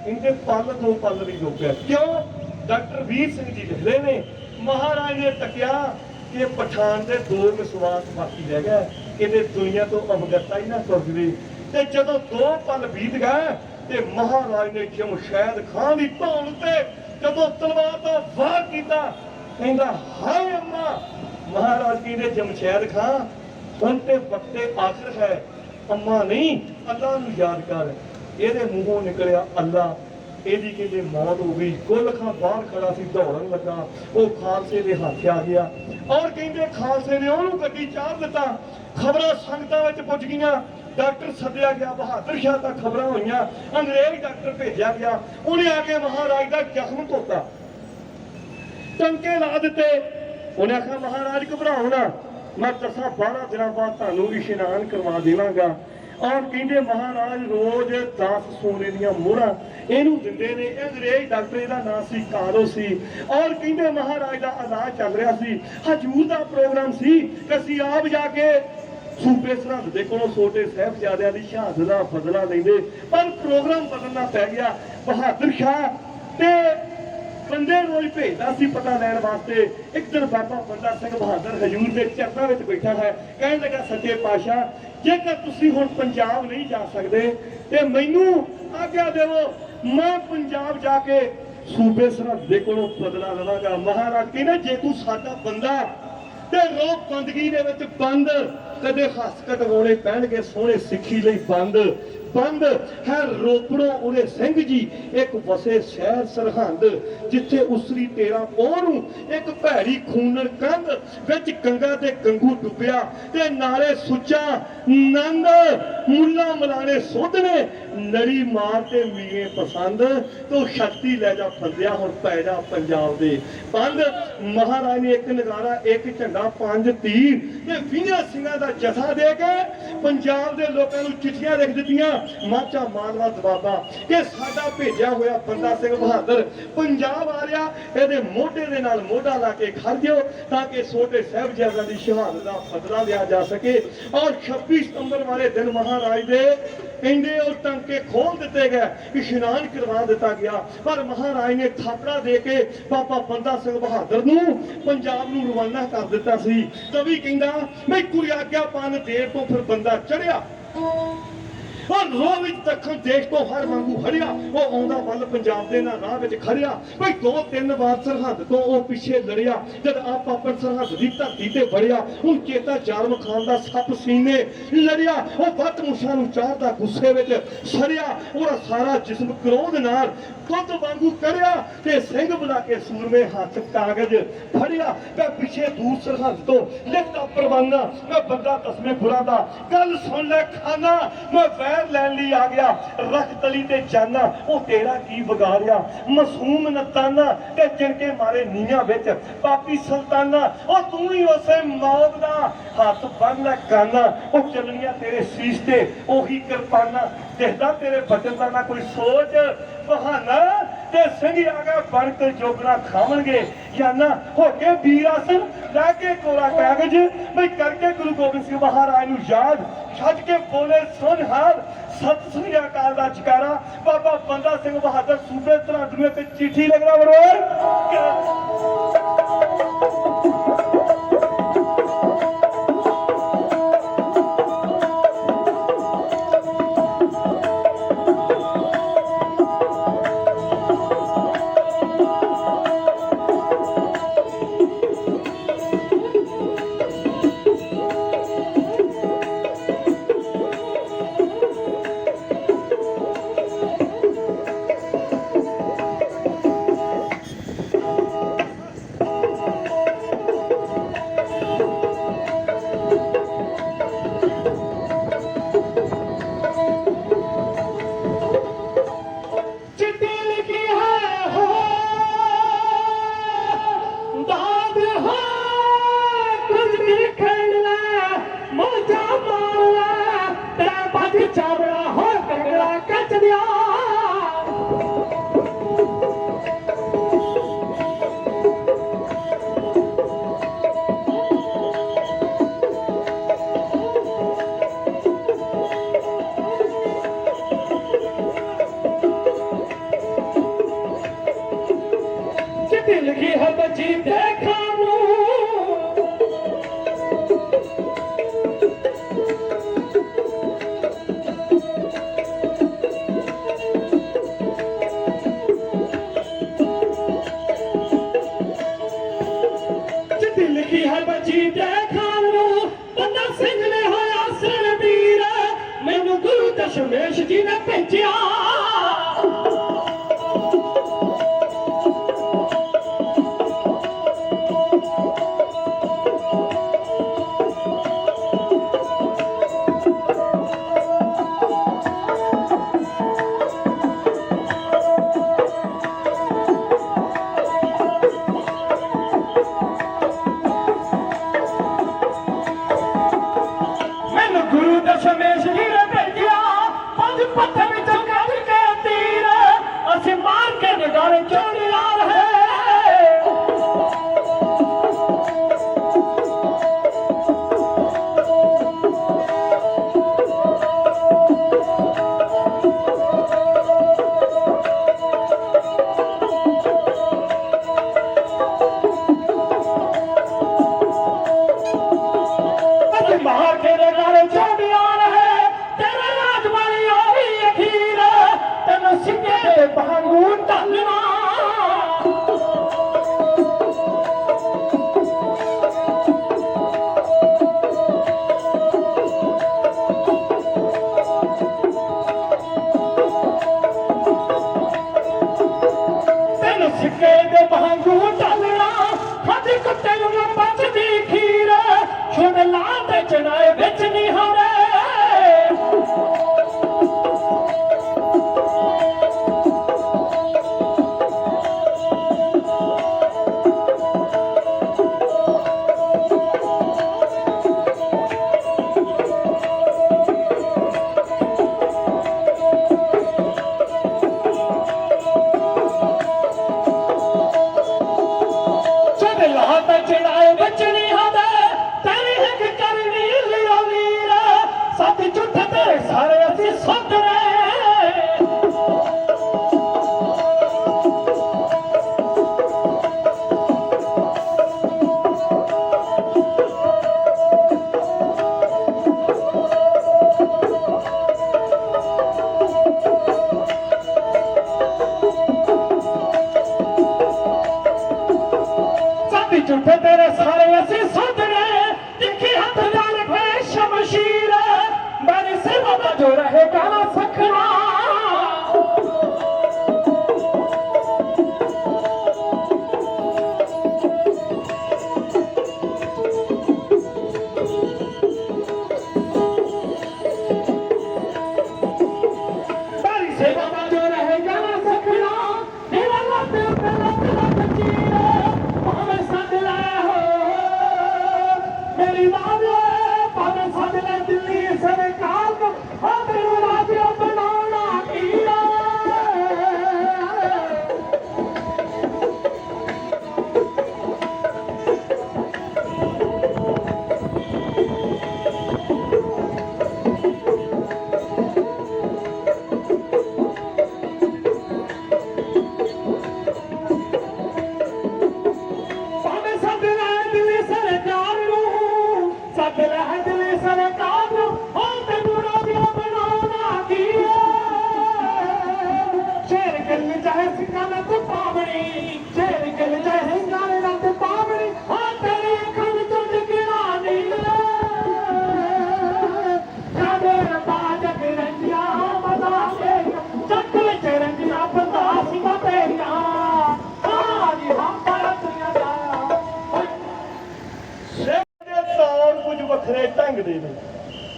ਇਹਦੇ ਪੱਲ 2 ਪੱਲ ਵੀ ਰੋਕਿਆ। ਕਿਉਂ? ਡਾਕਟਰ ਵੀਰ ਸਿੰਘ ਜੀ ਲਿਖਦੇ ਨੇ ਮਹਾਰਾਜ ਨੇ ਤੱਕਿਆ ਕਿ ਪਠਾਨ ਦੇ 2 ਵਿਸ਼ਵਾਸ ਬਾਕੀ ਰਹਿ ਗਏ, ਇਹਦੇ ਦੁਨੀਆ ਤੋਂ ਅਵਗਤਾ ਹੀ ਨਾ ਤੁਰ ਜਵੇ। ਤੇ ਜਦੋਂ 2 ਪਲ ਬੀਤ ਗਏ ਤੇ ਮਹਾਰਾਜ ਨੇ ਜਮਸ਼ੈਦ ਖਾਨ ਦੀ ਧੌਣ ਤੇ ਜਦੋਂ ਤਲਵਾਰ ਦਾ ਵਾਰ ਕੀਤਾ, ਕਹਿੰਦਾ ਹਾਏ ਅੰਮਾ। ਮਹਾਰਾਜ ਕਹਿੰਦੇ ਜਮਸ਼ੈਦ ਖਾਨ ਹੁਣ ਤੇ ਵਕਤੇ ਆਖਰ ਹੈ, ਅੰਮਾ ਨਹੀਂ ਅੱਲਾ ਨੂੰ ਯਾਦ ਕਰ। ਇਹਦੇ ਮੂੰਹੋਂ ਨਿਕਲਿਆ ਅੱਲਾ। ਇਹਦੀ ਕਹਿੰਦੇ ਮੌਤ ਹੋ ਗਈ। ਗੁਲ ਖਾਂ ਬਾਹਰ ਖੜਾ ਸੀ, ਦੌੜਨ ਲੱਗਾ, ਉਹ ਖਾਲਸੇ ਦੇ ਹੱਥ ਆ ਗਿਆ। ਔਰ ਕਹਿੰਦੇ ਖਾਲਸੇ ਨੇ ਉਹਨੂੰ ਗੱਡੀ ਚਾੜ ਦਿੱਤਾ। ਖਬਰਾਂ ਸੰਗਤਾਂ ਵਿੱਚ ਪੁੱਜ ਗਈਆਂ। ਡਾਕਟਰ ਸੱਦਿਆ ਗਿਆ, ਬਹਾਦਰ ਸ਼ਾਹ ਤੱਕ ਖਬਰਾਂ ਹੋਈਆਂ। ਅੰਗਰੇਜ਼ ਡਾਕਟਰ ਭੇਜਿਆ ਗਿਆ, ਉਹਨੇ ਆ ਕੇ ਮਹਾਰਾਜ ਦਾ ਜ਼ਖਮ ਧੋਤਾ टंके ला दिते। उन्हें आखा महाराज घबराओ ना, मैं 10-12 दिन बाद तुहानू इशनान करवा देवांगा। और कहते महाराज रोज 10 सोने दियां मोहरां इहनू दिंदे ने। अंग्रेज डॉक्टर दा नाम सी कालो सी। और कहते महाराज दा इलाज चल रहा सी, हजूर दा प्रोग्राम सी कि असीं आप जाके सूबे सरहद दे कोलों छोटे साहिबजादियां दी शहादत दा बदला लैंदे। पर प्रोग्राम बदलना पै गया। बहादुर शाह ते बंदे रोज भेजदा सी पता लैण वास्ते। एक दिन बाबा बंदा सिंह बहादुर हजूर के चरणों में बैठा है, कहने लगा सच्चे पातशाह जेकर तुसीं हुण पंजाब नहीं जा सकदे ते मैनू आग्या देवो, मैं पंजाब जाके सूबे सरहद दे कोलों बदला लवांगा। महाराज कहने जे तू साडा बंदा ते रोक बंदगी दे विच बंद, कदे हस कटवाउणे पैणगे सोहणे सिੱਖੀ ਲਈ बंद बंद है। रोपड़ो उरे सिंह जी एक वसे शहर सरहंद, जिथे उसरी 13 पौनू एक भैड़ी खूनर कंध विच गंगा ते गंगू डुबिया ते नाले सुच्चा नंद मुल्ला मलाने सुधने लड़ी मार ते मीए पसंद तो शक्ति ले जा फंदिया हुण पै जा पंजाब दे बंद। महाराज ने एक नगारा एक झंडा 5 तीर ते 20 ਸਿੰਘਾਂ ਦਾ जथा दे के पंजाब दे लोकां नूं चिट्ठियां लिख दित्तियां माचा मालवा दबाबा कि साडा भेजिया होया बंदा सिंह बहादुर पंजाब आ रहा, इहदे मोढे दे नाल मोढा ला के खड़ जाओ ताकि छोटे साहिबजादियां दी शहादत दा बदला लिया जा सके। और 26 सितंबर वाले दिन महाराज दे कहंदे और टंके खोल दिते गए, इशनान करवा दिता गया। पर महाराज ने थापड़ा दे के बाबा बंदा सिंह बहादुर नूं पंजाब नूं रवाना कर दिता सी। तभी कहंदा मैं कोई आग्या पान देर तो फिर बंदा चढ़िया और रोह दखन देश तो हर वांगू हरिया वो आउंदा वल पंजाब दे ना राह विच खड़िया। भाई 2-3 बार सरहद तो वो पिछे लड़िया, जब आप अपन सरहद की धरती ते बढ़िया हुण चेता जालम खान दा सप सीने लड़िया। वो बत मुछां नूं चाहदा गुस्से विच सड़िया, और सारा जिस्म क्रोध नाल दुध वांगू करिया ते सिंह बुला के सूरमे हाथ कागज फड़िया। मैं पिछे दूर सरहद तो लिखता परवाना, मैं बंदा 10वें गुरा दा गल सुन ले खाना, मैं वैर लैन ली आ गया रख तली ते जाना वो तेरा की बगाड़िया। मासूम नताना ते जिनके मारे नीया विच पापी सुल्ताना, और तू ही उसे मौत दा हाथ बन लै काना। वो चलनिया तेरे शीश ते ओही किरपाना, दिखदा तेरे बचन दा ना कोई सोच बहाना ते सिंह आगा बन के जोगना खावणगे या ना हो के वीर आसन लैके कोरा कागज भाई करके गुरु गोबिंद सिंह महाराज नूं याद छज के बोले सुन हार सत श्री अकाल दा जकारा। बाबा बंदा सिंह बहादुर सूबे सरहद ते चिट्ठी लिख रहा बड़ो दशमेश जी ने भेजा ਚੜਾਏ ਬਚਨੀ ਹਦਾ ਤੇਰੀ ਹੱਕ ਕਰਨੀ ਲਿਓ ਵੀਰ ਸੱਚ ਝੂਠ ਤੇਰੇ ਸਾਰੇ ਅਸੀਂ ਸੁੱਧ ਰਹੇ ਝੂਠੇ ਤੇਰੇ ਸਾਰੇ ਅਸੀਂ ਸੁਧਰੇ ਤਿੱਖੀ ਹੱਥ ਨਾਲ ਰੱਖੇ ਸ਼ਮਸ਼ੀਰ ਮੇਰੇ ਸਿਰ ਦਾ ਜੋ ਰਹੇਗਾ ਨਾ ਸਖਣਾ ਮੇਰੀ ਸੇਵਾ ਦਾ ਜੋ ਰਹੇਗਾ ਨਾ ਸਖਣਾ ਮੇਰਾ ਲੱਤ ਲੱਤ ਚੀਰ ਮੇਰੀ ਮਾਂ ਭਾਵੇਂ ਸਾਡੇ ਦਿੱਲੀ ਸਰਕਾਰ ਨੂੰ ਤੈਨੂੰ ਰਾਜਾ ਬਣਾਉਣਾ ਕੀਆ ਭਾਵੇਂ ਸਾਡੇ ਦਿੱਲੀ ਸਰਕਾਰ ਸੱਦ ਲੈ ਦਿੱਲੀ ਸਰਕਾਰ ਨੂੰ ਤੈਨੂੰ ਰਾਜਾ ਬਣਾਉਣਾ ਕੀਆ ਸ਼ੇਰ ਗੱਲ ਚਾਹੇ ਸਿੰਘਾਂ ਤੇ ਪਾਵਣੀ ਸ਼ੇਰ ਗੱਲ ਚਾਹੇ ਸਿੰਘਾਂ ਤੇ ਪਾਵਣੀ ਤੇਰੀ ਅੱਖਾਂ ਵਿੱਚੋਂ ਦਿਖਣਾ ਨਹੀਂ ਸਾਡੇ ਬਾਜਕ ਰੰਜੀਆਂ ਬਤਾ ਕੇ ਚੱਕ ਵਿੱਚ ਰੰਜੀਆਂ ਬੰਦਾ ਸਿੰਘਾਂ ਤੇਰੀਆਂ ਜੀ ਹਾਂ ਪਰਤੀਆਂ ਦਾ ਕੁਝ ਵੱਖਰੇ ਢੰਗ ਦੇ ਨੇ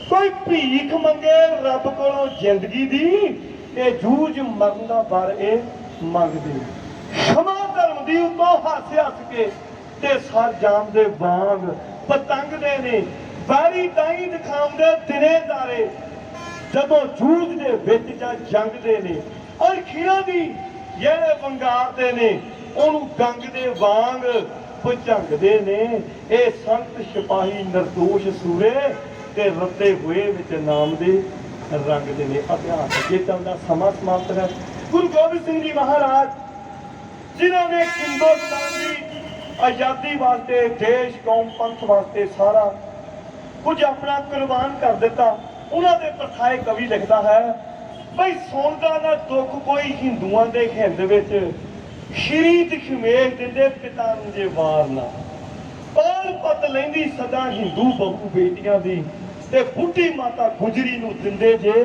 ਕੋਈ ਭੀਖ ਮੰਗੇ ਰੱਬ ਕੋਲੋਂ ਜ਼ਿੰਦਗੀ ਦੀ ਤੇ ਜੂਝ ਮਰਨ ਦਾ ਵਰ ਇਹ ਮੰਗਦੇ क्षमा धर्म दी उतो हस हस के ते सर जाम दे वांग पतंग दे ने वारी दाई दिखाउंदे दिने दारे जदों जूझ दे विच जां जंग दे ने और खीरा दी जेड़े वंगारदे ने ओनू गंग दे वांग भुजंगदे ने ए संत सिपाही निर्दोष सूरे ते रते हुए विच नाम दे रंग दे ने इतिहास अगे चलदा समा समाप्त है। गुरु गोबिंद सिंह जी महाराज जिन्होंने हिंदुस्तान की आज़ादी वास्ते देश कौम पंथ वास्ते सारा कुछ अपना कुर्बान कर दिता। उन्होंने परखाए कवि लिखता है भाई सुनता ना दुख कोई हिंदुओं के हिंद विच श्री दशमेश दिंदे पिता जे वार ना पाल पत लैंदी सदा हिंदू बहु बेटियां दी ते बुढ़ी माता गुजरी नूं दिंदे जे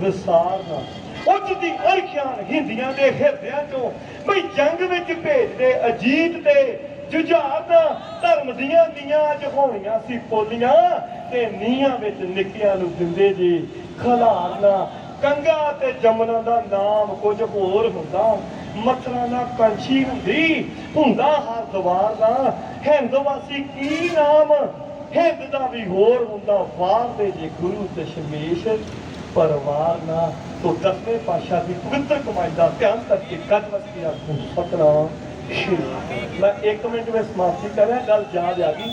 विसार ना उच दी अरख्यान हिंदियां दे हिरदियां चों बई जंग विच भेजदे अजीत ते जुझार धर्म दियां नीआं अज होणीआं सी पोलियां ते नीआं विच निक्कियां नूं दिंदे जे खलारना गंगा ते जमुना दा नाम कुछ होर हुंदा मथरा ना कंछी हुंदा हर दवार दा हिंद वासी की नाम हिंद दा भी होर हुंदा वार दे जे गुरु दशमेश परवार ना। तो 10वें पातशाह की पवित्र कमाई का ध्यान करके गजवत किया सतनाम श्री। मैं 1 मिनट में समाप्ति कर रहा गल याद आ गई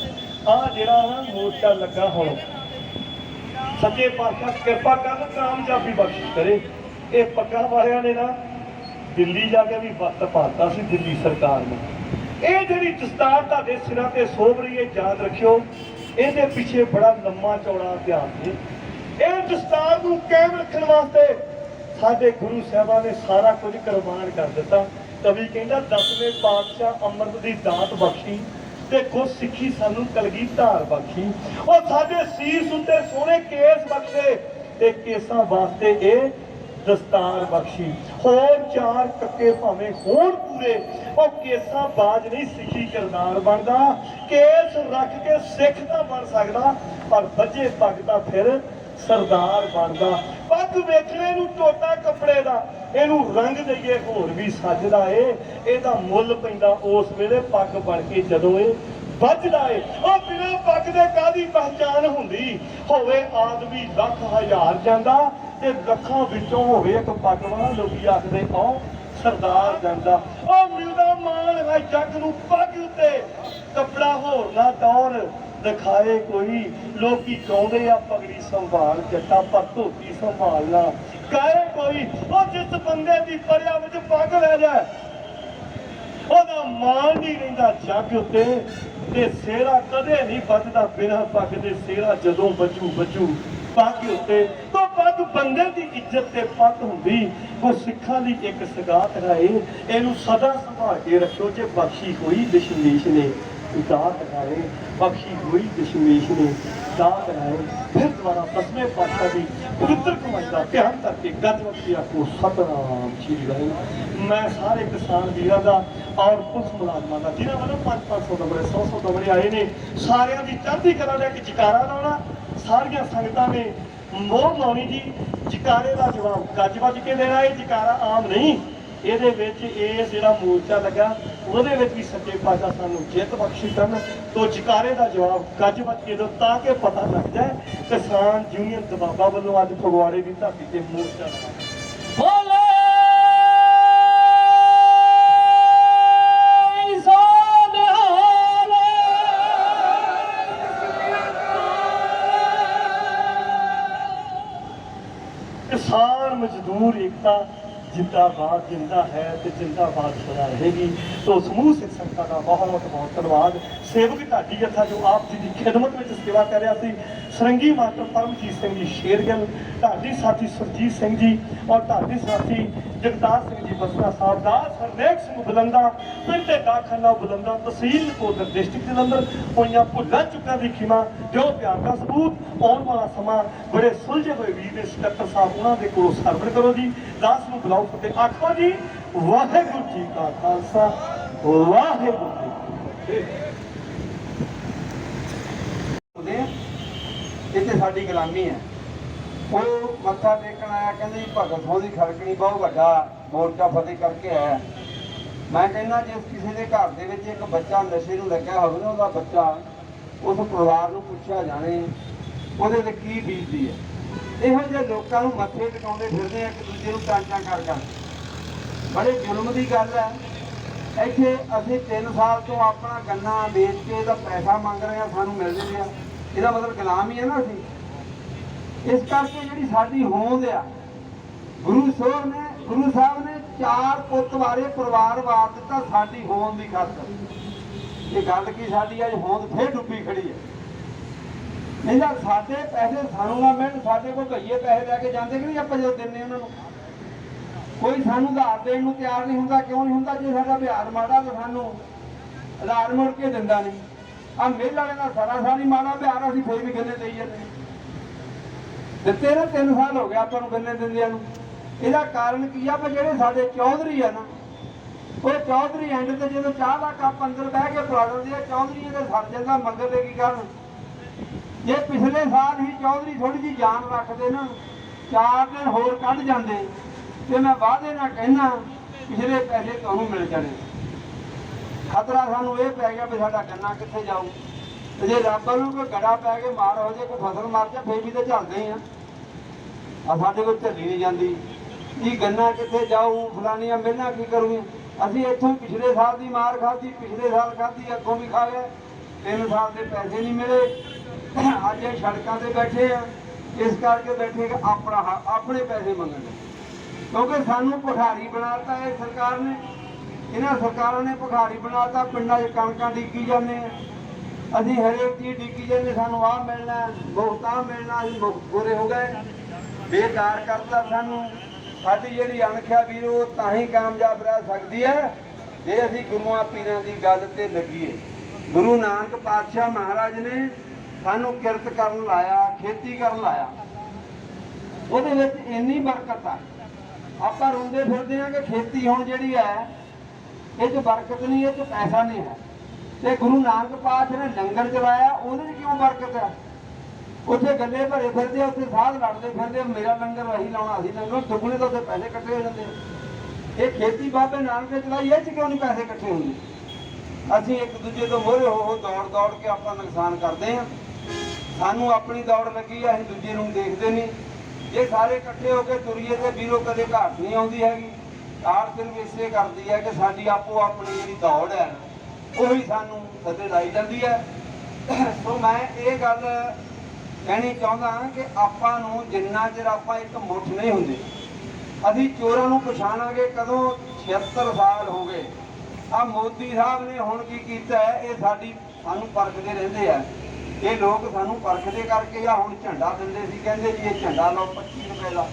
आ जरा ना मोर्चा लगा हुण सच्चे पातशाह कृपा कर कामयाबी बख्शिश करे। ये पग्गा वालियां ने ना दिल्ली जाके भी वक्त पाता सी दिल्ली सरकार ने ये जी दस्तार तुहाडे सिरां ते सोभ रही है याद रखियो इहदे पिछे बड़ा लम्मा चौड़ा इतिहास है। इस दस्तार को कायम रखने वास्ते साडे गुरु साहिबां ने सारा कुछ कुर्बान कर दिता। कवि कहंदा 10वें पातशाह अमृत दी दात बख्शी ते खुद सिੱਖੀ सानू कलगी धार बख्शी और साडे सीस उत्ते सोहणे केस बख्शे ते केसां वास्ते ए दस्तार बख्शी होर 4 टक्के भावें होण पूरे और केसां बाज नहीं सिੱਖੀ किरदार बनदा। केस रख के सिख तां बन सकदा पर बजे पग तां फिर सरदार बनदा। पग वेखणे नूं टोटा कपड़े दा इहनूं रंग दईए होर भी सजदा ए इहदा मुੱਲ पैंदा उस वेले पग बन के जदों इह ਵੱਜਦਾ ਏ ਉਹ ਬਿਨਾਂ ਪੱਗ ਦੇ ਕਾਹਦੀ ਪਹਿਚਾਨ ਹੁੰਦੀ ਹੋਵੇ ਆਦਮੀ ਲੱਖ ਹਜ਼ਾਰ ਜਾਂਦਾ ਤੇ ਲੱਖਾਂ ਵਿੱਚੋਂ ਹੋਵੇ ਇੱਕ ਪੱਗ ਵਾਲਾ ਲੋਕੀ ਆਖਦੇ ਉਹ ਸਰਦਾਰ ਜਾਂਦਾ ਉਹ ਮਿਲਦਾ ਮਾਣ ਹੈ ਜੱਗ ਨੂੰ ਪੱਗ ਉੱਤੇ कपड़ा होर ना टौर दिखाए कोई। लोकी कहते आ पगड़ी संभाल जट्टा पर धोती संभालना कहे कोई। वो जिस बंदे की परिया विच पग लै जाए ਉਹਦਾ ਮਾਣ ਨਹੀਂ ਰਹਿੰਦਾ ਜੱਗ ਉੱਤੇ ਤੇ ਸਿਹਰਾ ਕਦੇ ਨਹੀਂ ਵੱਜਦਾ ਬਿਨਾਂ ਪੱਗ ਦੇ। ਸਿਹਰਾ ਜਦੋਂ ਵੱਜੂ ਪੱਗ ਉੱਤੇ ਤਾਂ ਪੱਗ ਬੰਦੇ ਦੀ ਇੱਜ਼ਤ ਤੇ ਪੱਗ ਹੁੰਦੀ। ਉਹ ਸਿੱਖਾਂ ਦੀ ਇੱਕ ਸਗਾਤ ਹੈ ਇਹਨੂੰ ਸਦਾ ਸੰਭਾਲ ਕੇ ਰੱਖਿਓ। ਜੇ ਬਖਸ਼ੀ ਹੋਈ ਦਸ਼ਮੇਸ਼ ਨੇ ਦਾਤ ਹੈ, ਬਖਸ਼ੀ ਹੋਈ ਦਸ਼ਮੇਸ਼ ਨੇ ਦਾਤ ਹੈ। ਫਿਰ ਦੁਬਾਰਾ 10ਵੇਂ ਪਾਤਸ਼ਾਹ ਦੀ ਪਵਿੱਤਰ ਕਮਾਈ ਦਾ ਧਿਆਨ ਕਰਕੇ ਗੱਜ ਵਕਤੀ ਆਖੋ ਸਤਨਾਮ ਸ਼੍ਰੀ ਵਾਹਿਗੁਰੂ। ਮੈਂ ਸਾਰੇ ਕਿਸਾਨ ਵੀਰਾਂ ਦਾ ਔਰ ਪੁਲਿਸ ਮੁਲਾਜ਼ਮਾਂ ਦਾ ਜਿਨ੍ਹਾਂ ਵੱਲੋਂ 500 ਨੰਬਰੇ 100 ਨੰਬਰੇ ਆਏ ਨੇ ਸਾਰਿਆਂ ਦੀ ਚੜ੍ਹਦੀ ਕਲਾ ਦਾ ਇੱਕ ਜਕਾਰਾ ਲਾਉਣਾ। ਸਾਰੀਆਂ ਸੰਗਤਾਂ ਨੇ ਮੋਹਰ ਲਾਉਣੀ ਜੀ। ਜਕਾਰੇ ਦਾ ਜਵਾਬ ਗੱਜ ਵੱਜ ਕੇ ਦੇਣਾ। ਇਹ ਜਕਾਰਾ ਆਮ ਨਹੀਂ, ਇਹਦੇ ਵਿੱਚ ਇਹ ਜਿਹੜਾ ਮੋਰਚਾ ਲੱਗਾ ਉਹਦੇ ਵਿੱਚ ਵੀ ਸੱਚੇ ਪਾਤਸ਼ਾਹ ਸਾਨੂੰ ਜਿੱਤ ਬਖਸ਼ੀ ਕਰਨ। ਤੋਂ ਜਕਾਰੇ ਦਾ ਜਵਾਬ ਗੱਜ ਵੱਜ ਕੇ ਦਿਓ ਤਾਂ ਕਿ ਪਤਾ ਲੱਗ ਜਾਏ ਕਿਸਾਨ ਯੂਨੀਅਨ ਦਬਾਬਾ ਵੱਲੋਂ ਅੱਜ ਫਗਵਾੜੇ ਦੀ ਧਰਤੀ ਤੇ ਮੋਰਚਾ ਲਗਾਇਆ। ਬੋਲੇ किसान मजदूर एकता जिंदाबाद जिंदा है तो जिंदाबाद सदा रहेगी। तो समूह सिख संगतां का बहुत बहुत धन्यवाद। सेवक ढाडी जत्था जो आप जी की खिदमत में सेवा कर रहा सी। सरंगी मास्टर परमजीत सिंह जी शेरगिल, ढाडी साथी सुरजीत सिंह जी और ढाडी साथी जगतार सिंह जी बसरा साहब, दास हरनेक सिंह बुलंदा, पिंड डाकखाना बुलंदा, तहसील नकोदर डिस्ट्रिक्ट जलंधर होईयां भुल्लां चुक्कां दी खिमा जो प्यार का सबूत। आउण वाला समा बड़े सुलझे हुए वीर ने सकत्तर साहब उन्हां दे कोलों सरवण करो जी। दास नूं बुलाओ फतेह आखो जी वाहिगुरू जी का खालसा वाहिगुरू जी। ਇੱਥੇ ਸਾਡੀ ਗੁਲਾਮੀ ਹੈ। ਉਹ ਮੱਥਾ ਟੇਕਣ ਆਇਆ, ਕਹਿੰਦੇ ਜੀ ਭਗਤ ਸਿੰਘ ਦੀ ਖੜਕਣੀ ਬਹੁਤ ਵੱਡਾ ਮੋਰਚਾ ਫਤਿਹ ਕਰਕੇ ਆਇਆ। ਮੈਂ ਕਹਿੰਦਾ ਜੇ ਕਿਸੇ ਦੇ ਘਰ ਦੇ ਵਿੱਚ ਇੱਕ ਬੱਚਾ ਨਸ਼ੇ ਨੂੰ ਲੱਗਿਆ ਹੋਵੇ ਨਾ, ਉਹਦਾ ਬੱਚਾ ਉਸ ਪਰਿਵਾਰ ਨੂੰ ਪੁੱਛਿਆ ਜਾਣੇ ਉਹਦੇ ਤੇ ਕੀ ਬੀਤਦੀ ਹੈ। ਇਹੋ ਜਿਹੇ ਲੋਕਾਂ ਨੂੰ ਮੱਥੇ ਟਿਕਾਉਂਦੇ ਫਿਰਦੇ ਆ, ਇੱਕ ਦੂਜੇ ਨੂੰ ਟਾਂਚਾ ਕਰ ਬੜੇ ਜ਼ੁਲਮ ਦੀ ਗੱਲ ਹੈ। ਇੱਥੇ ਅਸੀਂ 3 ਸਾਲ ਤੋਂ ਆਪਣਾ ਗੰਨਾ ਵੇਚ ਕੇ ਇਹਦਾ ਪੈਸਾ ਮੰਗ ਰਹੇ ਹਾਂ, ਸਾਨੂੰ ਮਿਲ ਰਿਹਾ। ਇਹਦਾ ਮਤਲਬ ਗੁਲਾਮ ਹੀ ਹੈ ਨਾ ਅਸੀਂ। ਇਸ ਕਰਕੇ ਜਿਹੜੀ ਸਾਡੀ ਹੋਂਦ ਆ, ਗੁਰੂ ਸਾਹਿਬ ਨੇ 4 ਪੁੱਤ ਵਾਰੇ ਪਰਿਵਾਰ ਵਾਰ ਦਿੱਤਾ ਸਾਡੀ ਹੋਂਦ ਦੀ ਖਾਤਰ। ਇਹ ਗੱਲ ਕੀ ਸਾਡੀ ਅੱਜ ਹੋਂਦ ਫੇਰ ਡੁੱਬੀ ਖੜੀ ਹੈ। ਨਹੀਂ ਤਾਂ ਸਾਡੇ ਪੈਸੇ ਸਾਨੂੰ ਨਾ ਮਿਲਣ, ਸਾਡੇ ਕੋਲ ਭਈਏ ਪੈਸੇ ਲੈ ਕੇ ਜਾਂਦੇ ਕਿ ਨਹੀਂ ਆਪਾਂ ਜਦੋਂ ਦਿੰਦੇ ਉਹਨਾਂ ਨੂੰ। ਕੋਈ ਸਾਨੂੰ ਉਧਾਰ ਦੇਣ ਨੂੰ ਤਿਆਰ ਨਹੀਂ ਹੁੰਦਾ। ਕਿਉਂ ਨਹੀਂ ਹੁੰਦਾ? ਜੇ ਸਾਡਾ ਵਿਹਾਰ ਮਾੜਾ ਤਾਂ ਸਾਨੂੰ ਉਧਾਰ ਮੁੜ ਕੇ ਦਿੰਦਾ ਨਹੀਂ। ਆ ਮੇਲ ਵਾਲੇ ਦਾ ਸਾਰਾ ਮਾੜਾ ਵਿਹਾਰ, ਅਸੀਂ ਫੇਰ ਵੀ ਗੰਨੇ ਦੇਈ ਜਾਂਦੇ ਦਿੱਤੇ ਨਾ। 3 ਸਾਲ ਹੋ ਗਏ ਆਪਾਂ ਨੂੰ ਗੰਨੇ ਦਿੰਦਿਆਂ ਨੂੰ। ਇਹਦਾ ਕਾਰਨ ਕੀ ਆ? ਵੀ ਜਿਹੜੇ ਸਾਡੇ ਚੌਧਰੀ ਆ ਨਾ, ਉਹ ਚੌਧਰੀ ਐਂਡ ਤੇ ਜਦੋਂ ਚਾਹ ਦਾ ਕੱਪ ਅੰਦਰ ਬਹਿ ਕੇ ਪਲਾ ਦਿੰਦੇ ਆ, ਚੌਧਰੀ ਇਹਦੇ ਸਰ ਜਾਂਦਾ ਮੰਗਰ ਦੇ ਕੀ ਕਰਨ। ਜੇ ਪਿਛਲੇ ਸਾਲ ਹੀ ਚੌਧਰੀ ਥੋੜੀ ਜਿਹੀ ਜਾਨ ਰੱਖਦੇ ਨਾ, 4 ਦਿਨ ਹੋਰ ਕੱਢ ਜਾਂਦੇ ਤੇ ਮੈਂ ਵਾਅਦੇ ਨਾਲ ਕਹਿਣਾ ਪਿਛਲੇ ਪੈਸੇ ਤੁਹਾਨੂੰ ਮਿਲ ਜਾਣੇ। ਖਤਰਾ ਸਾਨੂੰ ਇਹ ਪੈ ਗਿਆ ਵੀ ਸਾਡਾ ਗੰਨਾ ਕਿੱਥੇ ਜਾਊ। ਤੇ ਜੇ ਰੱਬ ਨੂੰ ਕੋਈ ਗੜਾ ਪੈ ਕੇ ਮਾਰ ਹੋ ਜੇ, ਕੋਈ ਫਸਲ ਮਰ ਜਾ, ਫੇਰ ਵੀ ਤਾਂ ਝੱਲਦੇ ਆ। ਸਾਡੇ ਕੋਲ ਝੱਲੀ ਨਹੀਂ ਜਾਂਦੀ ਕੀ ਗੰਨਾ ਕਿੱਥੇ ਜਾਊ, ਫਲਾਨੀਆਂ ਮਿਹਨਤਾਂ ਕੀ ਕਰੂਗੀ। ਅਸੀਂ ਇੱਥੋਂ ਪਿਛਲੇ ਸਾਲ ਦੀ ਮਾਰ ਖਾਧੀ, ਪਿਛਲੇ ਸਾਲ ਖਾਧੀ, ਅੱਗੋਂ ਵੀ ਖਾ ਗਏ। 3 ਸਾਲ ਦੇ ਪੈਸੇ ਨਹੀਂ ਮਿਲੇ। ਅੱਜ ਇਹ ਸੜਕਾਂ ਤੇ ਬੈਠੇ ਆ, ਇਸ ਕਰਕੇ ਬੈਠੇ ਕਿ ਆਪਣੇ ਪੈਸੇ ਮੰਗਣ। ਕਿਉਂਕਿ ਸਾਨੂੰ ਭਿਖਾਰੀ ਬਣਾਤਾ ਇਹ ਸਰਕਾਰ ਨੇ। ਇਹਨਾਂ ਸਰਕਾਰਾਂ ਨੇ ਭਿਖਾਰੀ ਬਣਾਤਾ। ਪਿੰਡਾਂ 'ਚ ਕਣਕਾਂ ਡਿੱਗੀ ਜਾਂਦੇ ਆ, ਅਸੀਂ ਹਰੇਕ ਚੀਜ਼ ਡਿੱਗੀ ਜਾਂਦੇ। ਸਾਨੂੰ ਆਹ ਮਿਲਣਾ, ਮੁਫ਼ਤ ਆਹ ਮਿਲਣਾ, ਅਸੀਂ ਗੋਰੇ ਹੋ ਗਏ। ਬੇਕਾਰ ਕਰਤਾ ਸਾਨੂੰ। ਸਾਡੀ ਜਿਹੜੀ ਅਣਖਿਆ ਵੀਰ ਉਹ ਤਾਂ ਹੀ ਕਾਮਯਾਬ ਰਹਿ ਸਕਦੀ ਹੈ ਜੇ ਅਸੀਂ ਗੁਰੂਆਂ ਪੀਰਾਂ ਦੀ ਗੱਲ ਤੇ ਲੱਗੀਏ। ਗੁਰੂ ਨਾਨਕ ਪਾਤਸ਼ਾਹ ਮਹਾਰਾਜ ਨੇ ਸਾਨੂੰ ਕਿਰਤ ਕਰਨ ਲਾਇਆ, ਖੇਤੀ ਕਰਨ ਲਾਇਆ। ਉਹਦੇ ਵਿੱਚ ਇੰਨੀ ਬਰਕਤ ਆ। ਆਪਾਂ ਰੋਂਦੇ ਫਿਰਦੇ ਆ ਕਿ ਖੇਤੀ ਹੁਣ ਜਿਹੜੀ ਹੈ ਇਹ 'ਚ ਬਰਕਤ ਨਹੀਂ, ਇਹ 'ਚ ਪੈਸਾ ਨਹੀਂ ਹੈ। ਤੇ ਗੁਰੂ ਨਾਨਕ ਪਾਤਸ਼ਾਹ ਨੇ ਲੰਗਰ ਚਲਾਇਆ, ਉਹਦੇ 'ਚ ਕਿਉਂ ਬਰਕਤ ਹੈ? ਉੱਥੇ ਗੱਲੇ ਭਰੇ ਫਿਰਦੇ, ਉੱਥੇ ਸਾਧ ਲੜਦੇ ਫਿਰਦੇ, ਮੇਰਾ ਲੰਗਰ ਅਸੀਂ ਲਾਉਣਾ, ਅਸੀਂ ਲੰਗਰ ਦੁੱਗਣੇ ਤੋਂ ਉੱਥੇ ਪੈਸੇ ਇਕੱਠੇ ਹੋ ਜਾਂਦੇ। ਇਹ ਖੇਤੀ ਬਾਬੇ ਨਾਨਕ ਨੇ ਚਲਾਈ, ਇਹ 'ਚ ਕਿਉਂ ਨਹੀਂ ਪੈਸੇ ਇਕੱਠੇ ਹੁੰਦੇ? ਅਸੀਂ ਇੱਕ ਦੂਜੇ ਤੋਂ ਮੋਹਰੇ ਹੋ ਦੌੜ ਕੇ ਆਪਾਂ ਨੁਕਸਾਨ ਕਰਦੇ ਹਾਂ। ਸਾਨੂੰ ਆਪਣੀ ਦੌੜ ਲੱਗੀ ਆ, ਅਸੀਂ ਦੂਜੇ ਨੂੰ ਦੇਖਦੇ ਨਹੀਂ। ਜੇ ਸਾਰੇ ਇਕੱਠੇ ਹੋ ਕੇ ਤੁਰੀਏ ਤੇ ਵੀਰੋ ਕਦੇ ਘਾਟ ਨਹੀਂ ਆਉਂਦੀ ਹੈਗੀ। ਆੜ ਸਿਰਫ ਇਸੇ ਕਰਦੀ ਹੈ ਕਿ ਸਾਡੀ ਆਪੋ ਆਪਣੀ ਜਿਹੜੀ ਦੌੜ ਹੈ ਉਹੀ ਸਾਨੂੰ ਥੱਲੇ ਲਾਈ ਜਾਂਦੀ ਹੈ। ਸੋ ਮੈਂ ਇਹ ਗੱਲ ਕਹਿਣੀ ਚਾਹੁੰਦਾ ਕਿ ਆਪਾਂ ਨੂੰ ਜਿੰਨਾ ਚਿਰ ਆਪਾਂ ਇੱਕ ਮੁੱਠ ਨਹੀਂ ਹੁੰਦੇ, ਅਸੀਂ ਚੋਰਾਂ ਨੂੰ ਪਛਾਣਾਂਗੇ ਕਦੋਂ 76 ਸਾਲ ਹੋ ਗਏ। ਆ ਮੋਦੀ ਸਾਹਿਬ ਨੇ ਹੁਣ ਕੀ ਕੀਤਾ ਹੈ, ਇਹ ਸਾਨੂੰ ਪਰਖਦੇ ਰਹਿੰਦੇ ਆ। ਇਹ ਲੋਕ ਸਾਨੂੰ ਪਰਖਦੇ ਕਰਕੇ ਆ ਹੁਣ ਝੰਡਾ ਦਿੰਦੇ ਸੀ, ਕਹਿੰਦੇ ਜੀ ਇਹ ਝੰਡਾ ਲਓ 25 ਰੁਪਏ ਦਾ।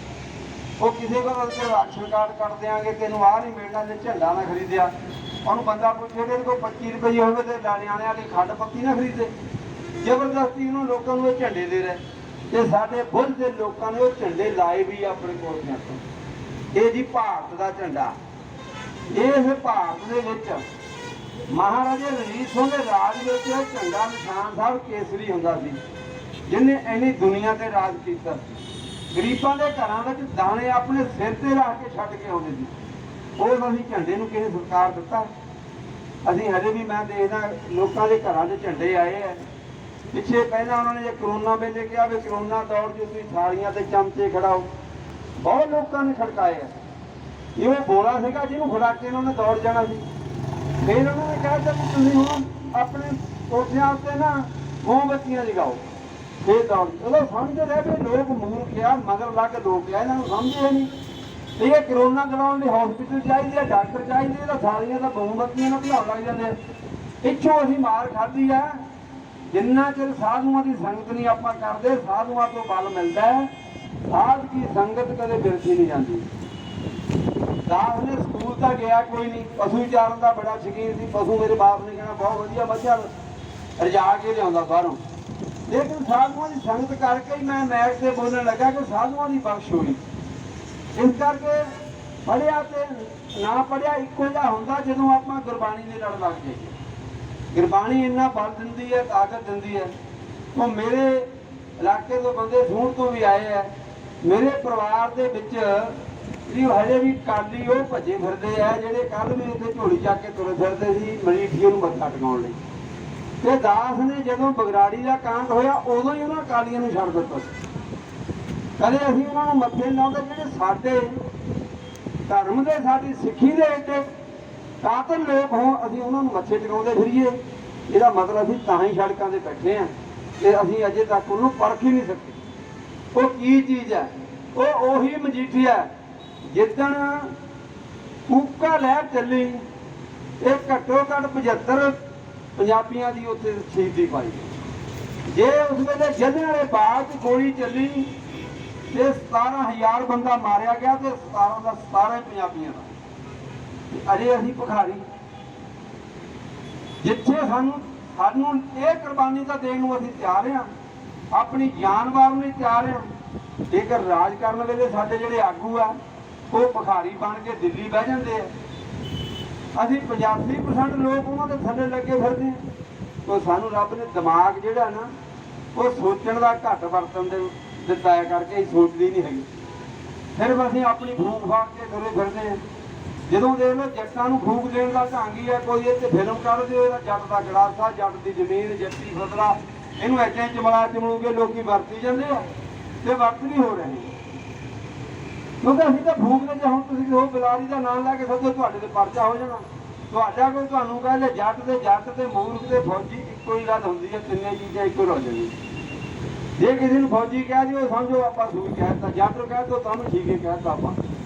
ਉਹ ਕਿਸੇ ਕੋਲ ਰਾਸ਼ਨ ਕਾਰਡ ਕੱਢ ਦਿਆਂਗੇ, ਤੈਨੂੰ ਆਹ ਨਹੀਂ ਮਿਲਣਾ ਜੇ ਝੰਡਾ ਨਾ ਖਰੀਦਿਆ। ਉਹਨੂੰ ਬੰਦਾ ਪੁੱਛੇ ਕਿ ਕੋਈ 25 ਰੁਪਏ ਹੋਵੇ ਤੇ ਨਿਆਣਿਆਂ ਵਾਲੀ ਖੰਡ ਪੱਤੀ ਨਾ ਖਰੀਦੇ। ਜ਼ਬਰਦਸਤੀ ਉਹਨੂੰ ਲੋਕਾਂ ਨੂੰ ਇਹ ਝੰਡੇ ਦੇ ਰਹੇ ਤੇ ਸਾਡੇ ਬੁੱਧ ਦੇ ਲੋਕਾਂ ਨੇ ਉਹ ਝੰਡੇ ਲਾਏ ਵੀ ਆਪਣੇ ਕੋਠਿਆਂ ਤੋਂ। ਇਹ ਜੀ ਭਾਰਤ ਦਾ ਝੰਡਾ। ਇਸ ਭਾਰਤ ਦੇ ਵਿੱਚ ਮਹਾਰਾਜਾ ਰਣਜੀਤ ਸਿੰਘ ਦੇ ਰਾਜ ਵਿੱਚ ਝੰਡਾ ਨਿਸ਼ਾਨ ਸਾਹਿਬ ਕੇਸਰੀ ਹੁੰਦਾ ਸੀ, ਜਿਹਨੇ ਇੰਨੀ ਦੁਨੀਆ ਤੇ ਰਾਜ ਕੀਤਾ ਸੀ। ਗਰੀਬਾਂ ਦੇ ਘਰਾਂ ਵਿੱਚ ਦਾਣੇ ਆਪਣੇ ਸਿਰ ਤੇ ਰੱਖ ਕੇ ਛੱਡ ਕੇ ਆਉਂਦੇ ਸੀ। ਉਹ ਅਸੀਂ ਝੰਡੇ ਨੂੰ ਕਿਸੇ ਸਰਕਾਰ ਦਿੱਤਾ? ਅਸੀਂ ਹਜੇ ਵੀ ਮੈਂ ਦੇਖਦਾ ਲੋਕਾਂ ਦੇ ਘਰਾਂ 'ਚ ਝੰਡੇ ਆਏ ਆ। ਪਿੱਛੇ ਪਹਿਲਾਂ ਉਹਨਾਂ ਨੇ ਜੇ ਕਰੋਨਾ ਵੇਲੇ ਕਿਹਾ ਵੀ ਕਰੋਨਾ ਦੌਰ 'ਚ ਤੁਸੀਂ ਥਾਲੀਆਂ ਤੇ ਚਮਚੇ ਖੜਾਓ, ਬਹੁਤ ਲੋਕਾਂ ਨੇ ਖੜਕਾਏ ਆ। ਇਹ ਉਹ ਬੋਲਾ ਸੀਗਾ ਜਿਹਨੂੰ ਫੜਾ ਕੇ ਉਹਨਾਂ ਨੇ ਦੌੜ ਜਾਣਾ ਸੀ। ਫਿਰ ਉਹਨਾਂ ਨੇ ਕਿਹਾ ਕਿ ਤੁਸੀਂ ਹੁਣ ਆਪਣੇ ਕੋਠਿਆਂ ਉੱਤੇ ਨਾ ਮੋਮਬੱਤੀਆਂ ਜਗਾਓ। ਇਹ ਦੌੜ ਚਲੋ ਸਮਝਦੇ ਰਹੇ ਵੀ ਲੋਕ ਮੂਰਖ ਆ, ਮਗਰ ਲੱਗ ਲੋਕ ਆ, ਇਹਨਾਂ ਨੂੰ ਸਮਝੇ ਨਹੀਂ। ਇਹ ਕਰੋਨਾ ਦੌਰਾਨ ਲਈ ਹਸਪੀਟਲ ਚਾਹੀਦੇ ਆ, ਡਾਕਟਰ ਚਾਹੀਦੇ ਆ, ਤਾਂ ਸਾਰੀਆਂ ਤਾਂ ਮੋਮਬੱਤੀਆਂ ਨਾਲ ਭੁਲਾਉਣ ਲੱਗ ਜਾਂਦੇ ਆ। ਪਿੱਛੋਂ ਅਸੀਂ ਮਾਰ ਖਾਧੀ ਆ। ਜਿੰਨਾ ਚਿਰ ਸਾਧੂਆਂ ਦੀ ਸੰਗਤ ਨਹੀਂ ਆਪਾਂ ਕਰਦੇ, ਸਾਧੂਆਂ ਤੋਂ ਬਲ ਮਿਲਦਾ ਹੈ। ਸਾਧ ਕੀ ਸੰਗਤ ਕਦੇ ਬਿਰਥੀ ਨਹੀਂ ਜਾਂਦੀ। ਦਾਸ ਨੇ ਸਕੂਲ ਤਾਂ ਗਿਆ ਕੋਈ ਨਹੀਂ, ਪਸ਼ੂ ਚਾਰਨ ਦਾ ਬੜਾ ਸ਼ੌਕੀਨ ਸੀ। ਪਸ਼ੂ ਮੇਰੇ ਬਾਪ ਨੇ ਕਹਿਣਾ ਬਹੁਤ ਵਧੀਆ ਮੱਝਾਂ ਰਜਾ ਕੇ ਲਿਆਉਂਦਾ ਬਾਹਰੋਂ। ਲੇਕਿਨ ਸਾਧੂਆਂ ਦੀ ਸੰਗਤ ਕਰਕੇ ਹੀ ਮੈਂ ਮੈਚ ਤੇ ਬੋਲਣ ਲੱਗਾ ਕਿ ਸਾਧੂਆਂ ਦੀ ਬਖਸ਼ ਹੋਈ। ਇਸ ਕਰਕੇ ਪੜ੍ਹਿਆ ਤੇ ਨਾ ਪੜ੍ਹਿਆ ਇੱਕੋ ਜਿਹਾ ਹੁੰਦਾ ਜਦੋਂ ਆਪਾਂ ਗੁਰਬਾਣੀ ਦੇ ਲੜ ਲੱਗ ਜਾਈਏ। ਗੁਰਬਾਣੀ ਇੰਨਾ ਬਲ ਦਿੰਦੀ ਹੈ, ਤਾਕਤ ਦਿੰਦੀ ਹੈ। ਉਹ ਮੇਰੇ ਇਲਾਕੇ ਤੋਂ ਬੰਦੇ ਸੂਣ ਤੋਂ ਵੀ ਆਏ ਆ। ਮੇਰੇ ਪਰਿਵਾਰ ਦੇ ਵਿੱਚ ਜਿਹੜੀ ਹਜੇ ਵੀ ਕਾਲੀ ਉਹ ਭੱਜੇ ਫਿਰਦੇ ਆ, ਜਿਹੜੇ ਕੱਲ ਵੀ ਉੱਥੇ ਝੋਲੀ ਚੱਕ ਕੇ ਤੁਰੇ ਫਿਰਦੇ ਸੀ ਮਜੀਠੀਏ ਨੂੰ ਮੱਥਾ ਟਿਕਾਉਣ ਲਈ। ਤੇ ਦਾਸ ਨੇ ਜਦੋਂ ਬਗਰਾੜੀ ਦਾ ਕਾਂਡ ਹੋਇਆ ਉਦੋਂ ਹੀ ਉਹਨਾਂ ਕਾਲੀਆਂ ਨੂੰ ਛੱਡ ਦਿੱਤਾ ਸੀ। ਕਦੇ ਅਸੀਂ ਉਹਨਾਂ ਨੂੰ ਮੱਥੇ ਲਾਉਂਦੇ ਜਿਹੜੇ ਸਾਡੇ ਧਰਮ ਦੇ, ਸਾਡੀ ਸਿੱਖੀ ਦੇ ਏਡੇ ਕਾਤਲ ਲੋਕ ਹੋਣ, ਅਸੀਂ ਉਹਨਾਂ ਨੂੰ ਮੱਥੇ ਟਿਕਾਉਂਦੇ ਫਿਰੀਏ। ਇਹਦਾ ਮਤਲਬ ਅਸੀਂ ਤਾਂ ਹੀ ਸੜਕਾਂ ਤੇ ਬੈਠੇ ਹਾਂ ਤੇ ਅਸੀਂ ਅਜੇ ਤੱਕ ਉਹਨੂੰ ਪਰਖ ਹੀ ਨਹੀਂ ਸਕੇ। ਉਹ ਕੀ ਚੀਜ਼ ਹੈ? ਉਹ ਉਹੀ ਮਜੀਠੀਆ ਜਿੱਦਣ ਕੂਕਾ ਲਹਿਰ ਚੱਲੀ, ਇਹ ਘੱਟੋ ਘੱਟ 75 ਪੰਜਾਬੀਆਂ ਦੀ ਉੱਥੇ ਸ਼ਹੀਦੀ ਪਾਈ। ਜੇ ਉਸ ਵੇਲੇ ਜਲਿਆਂ ਵਾਲੇ ਬਾਗ 'ਚ ਗੋਲੀ ਚੱਲੀ ਤੇ 17,000 ਬੰਦਾ ਮਾਰਿਆ ਗਿਆ ਤੇ 17 ਦਾ 17 ਪੰਜਾਬੀਆਂ ਦਾ। ਅਜੇ ਅਸੀਂ ਭਿਖਾਰੀ, ਜਿੱਥੇ ਸਾਨੂੰ ਇਹ ਕੁਰਬਾਨੀ ਤਾਂ ਦੇਣ ਨੂੰ ਅਸੀਂ ਤਿਆਰ ਹਾਂ, ਆਪਣੀ ਜਾਨ ਵਾਰਨ ਲਈ ਤਿਆਰ ਹਾਂ। ਜੇਕਰ ਰਾਜ ਕਰਨ ਵੇਲੇ ਸਾਡੇ ਜਿਹੜੇ ਆਗੂ ਆ ਉਹ ਭਿਖਾਰੀ ਬਣ ਕੇ ਦਿੱਲੀ ਬਹਿ ਜਾਂਦੇ ਆ, ਅਸੀਂ 85% ਲੋਕ ਉਹਨਾਂ ਦੇ ਥੱਲੇ ਲੱਗੇ ਫਿਰਦੇ ਹਾਂ। ਤਾਂ ਸਾਨੂੰ ਰੱਬ ਨੇ ਦਿਮਾਗ ਜਿਹੜਾ ਨਾ ਉਹ ਸੋਚਣ ਦਾ ਘੱਟ ਵਰਤਣ ਦੇ ਦਿੱਤਾ ਕਰਕੇ ਅਸੀਂ ਸੋਚਦੇ ਨਹੀਂ ਹੈਗੇ। ਫਿਰ ਅਸੀਂ ਆਪਣੀ ਫੂਕ ਫਾਕ ਕੇ ਤੁਰੇ ਫਿਰਦੇ ਹਾਂ। ਜਦੋਂ ਦੇਖ ਲਓ ਜੱਟਾਂ ਨੂੰ ਫੂਕ ਦੇਣ ਦਾ ਢੰਗ ਹੀ ਹੈ, ਕੋਈ ਇਹ ਤੇ ਫਿਲਮ ਕੱਢ ਦਿਓ, ਇਹਦਾ ਜੱਟ ਦਾ ਗੜਾਸਾ, ਜੱਟ ਦੀ ਜ਼ਮੀਨ, ਜੱਟੀ ਫਸਲਾ, ਇਹਨੂੰ ਐਦਾਂ ਚਮੜਾ ਚਮੜੂਗੇ ਲੋਕੀ ਵਰਤੀ ਜਾਂਦੇ ਆ ਤੇ ਵਰਤ ਵੀ ਹੋ ਰਹੇ। ਕਿਉਂਕਿ ਅਸੀਂ ਤਾਂ ਫੂਕਦੇ ਜੇ ਹੁਣ ਤੁਸੀਂ ਉਹ ਬਿਲਾਰੀ ਦਾ ਨਾਮ ਲੈ ਕੇ ਸੱਦੋ ਤੁਹਾਡੇ ਤੇ ਪਰਚਾ ਹੋ ਜਾਣਾ। ਤੁਹਾਡਾ ਕੋਈ ਤੁਹਾਨੂੰ ਕਹਿੰਦੇ ਜੱਟ ਤੇ ਮੂਰਖ ਤੇ ਫੌਜੀ ਇੱਕੋ ਹੀ ਗੱਲ ਹੁੰਦੀ ਹੈ, ਤਿੰਨੇ ਚੀਜ਼ਾਂ ਇੱਕੋ ਹੋ ਜਾਂਦੀਆਂ। ਜੇ ਕਿਸੇ ਨੂੰ ਫੌਜੀ ਕਹਿ ਦਿਓ ਸਮਝੋ ਆਪਾਂ ਸੂਈ ਕਹਿਤਾ, ਜੱਟ ਕਹਿ ਦਿਓ ਤਾਂ ਵੀ ਠੀਕ ਹੀ ਕਹਿਤਾ ਆਪਾਂ।